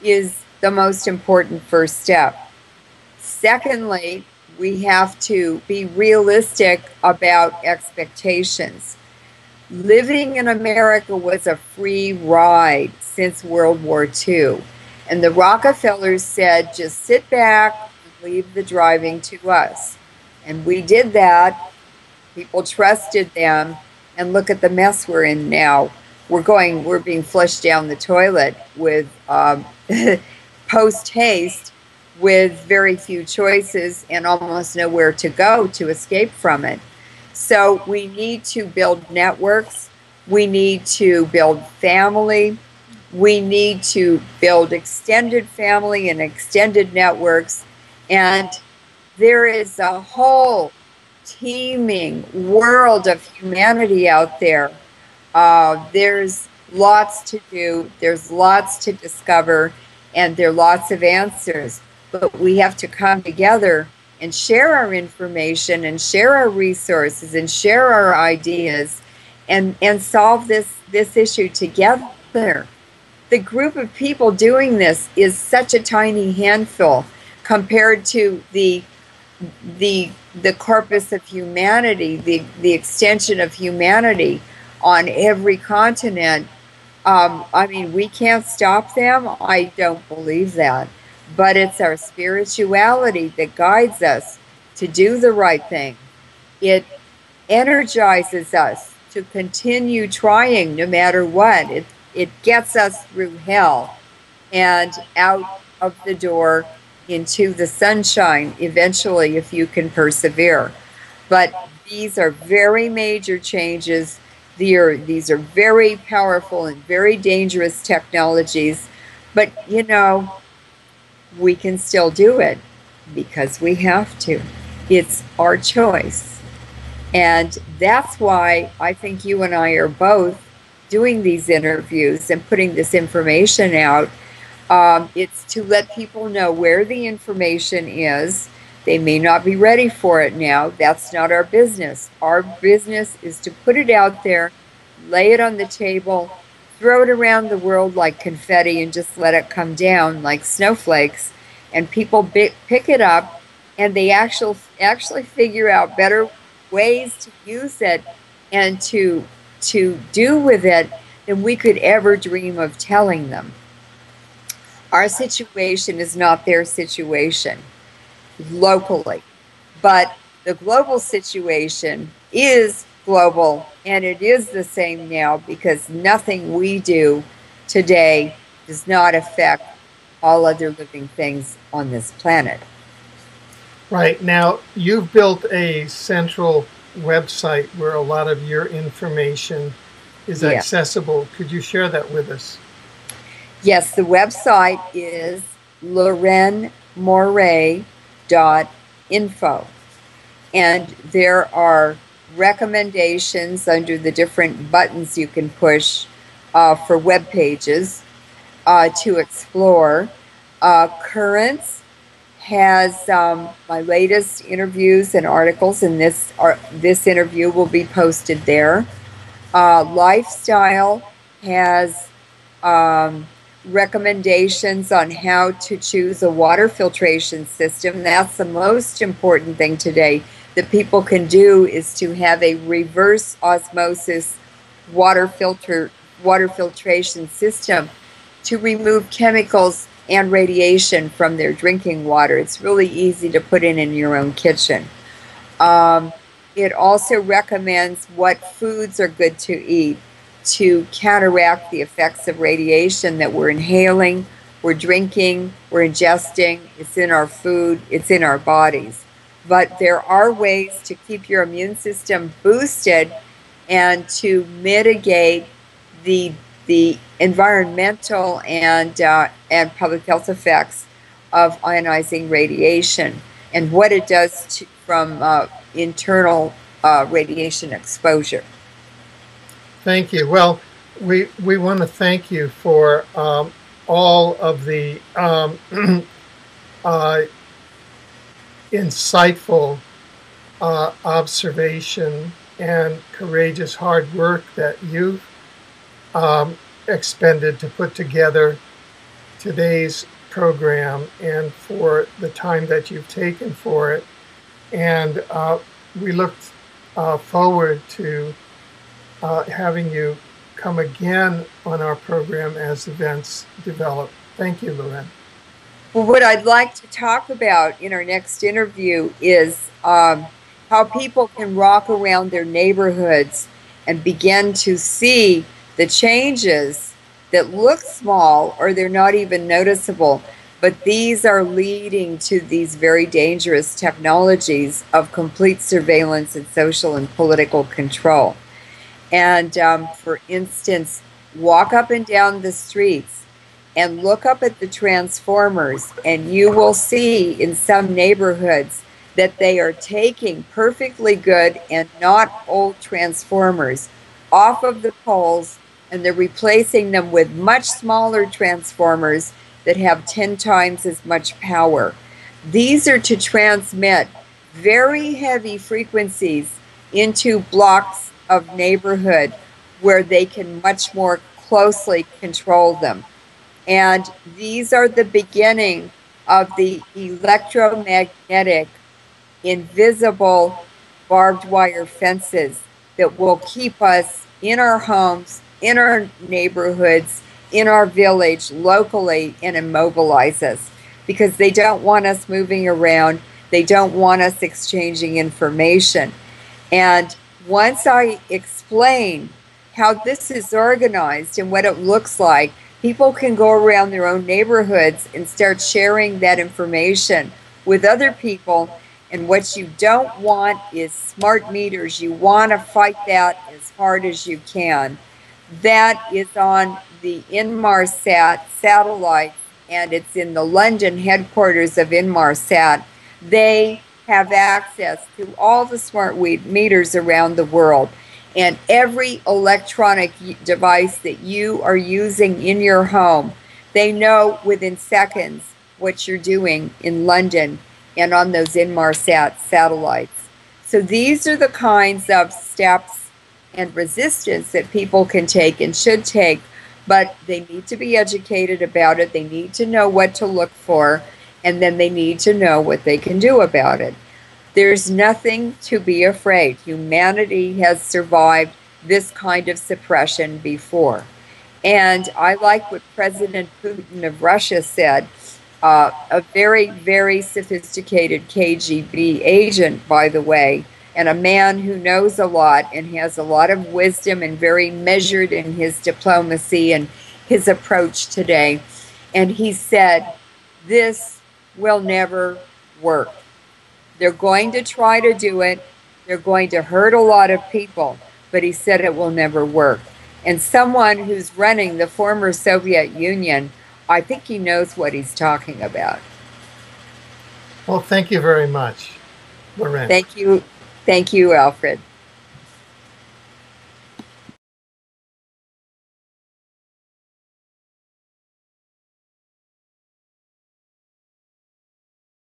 is the most important first step. Secondly, we have to be realistic about expectations. Living in America was a free ride since World War II. And the Rockefellers said, just sit back and leave the driving to us. And we did that. People trusted them. And look at the mess we're in now. We're being flushed down the toilet with post haste, with very few choices and almost nowhere to go to escape from it. So we need to build networks. We need to build family. We need to build extended family and extended networks. And there is a whole teeming world of humanity out there. There's lots to do. There's lots to discover. And there are lots of answers. But we have to come together and share our information and share our resources and share our ideas and solve this issue together. The group of people doing this is such a tiny handful compared to the corpus of humanity, the extension of humanity on every continent. I mean, we can't stop them. I don't believe that. But it's our spirituality that guides us to do the right thing. It energizes us to continue trying no matter what. It gets us through hell and out of the door into the sunshine eventually if you can persevere. But these are very major changes. These are very powerful and very dangerous technologies. But, you know, we can still do it because we have to. It's our choice. And that's why I think you and I are both doing these interviews and putting this information out. It's to let people know where the information is. They may not be ready for it now. That's not our business. Our business is to put it out there, lay it on the table, throw it around the world like confetti and just let it come down like snowflakes. And people pick it up and they actually figure out better ways to use it and to do with it than we could ever dream of telling them. Our situation is not their situation locally, but the global situation is global, and it is the same now because nothing we do today does not affect all other living things on this planet. Right. Now, you've built a central website where a lot of your information is accessible. Could you share that with us? Yes, the website is lorenmoray.info. And there are recommendations under the different buttons you can push for web pages to explore. Currents has my latest interviews and articles, and this interview will be posted there. Lifestyle has recommendations on how to choose a water filtration system. That's the most important thing today that people can do, is to have a reverse osmosis water filtration system to remove chemicals and radiation from their drinking water. It's really easy to put in your own kitchen. It also recommends what foods are good to eat to counteract the effects of radiation that we're inhaling, we're drinking, we're ingesting. It's in our food, it's in our bodies. But there are ways to keep your immune system boosted and to mitigate the environmental and public health effects of ionizing radiation and what it does from internal radiation exposure. Thank you. Well, we want to thank you for all of the insightful observation and courageous hard work that you've expended to put together today's program, and for the time that you've taken for it. And we look forward to having you come again on our program as events develop. Thank you, Loren. Well, what I'd like to talk about in our next interview is how people can walk around their neighborhoods and begin to see the changes that look small or they're not even noticeable, but these are leading to these very dangerous technologies of complete surveillance and social and political control. And for instance, walk up and down the streets and look up at the transformers, and you will see in some neighborhoods that they are taking perfectly good and not old transformers off of the poles, and they're replacing them with much smaller transformers that have 10 times as much power. These are to transmit very heavy frequencies into blocks of neighborhood where they can much more closely control them. And these are the beginning of the electromagnetic, invisible barbed wire fences that will keep us in our homes, in our neighborhoods, in our village, locally, and immobilize us, because they don't want us moving around. They don't want us exchanging information. And once I explain how this is organized and what it looks like, people can go around their own neighborhoods and start sharing that information with other people. And what you don't want is smart meters. You want to fight that as hard as you can. That is on the Inmarsat satellite, and it's in the London headquarters of Inmarsat. They have access to all the smart meters around the world, and every electronic device that you are using in your home, they know within seconds what you're doing in London and on those Inmarsat satellites. So these are the kinds of steps and resistance that people can take and should take, but they need to be educated about it. They need to know what to look for, and then they need to know what they can do about it. There's nothing to be afraid. Humanity has survived this kind of suppression before. And I like what President Putin of Russia said, a very, very sophisticated KGB agent, by the way, and a man who knows a lot and has a lot of wisdom and very measured in his diplomacy and his approach today. And he said, this will never work. They're going to try to do it. They're going to hurt a lot of people, but he said it will never work. And someone who's running the former Soviet Union, I think he knows what he's talking about. Well, thank you very much, Loren. Thank you. Thank you, Alfred.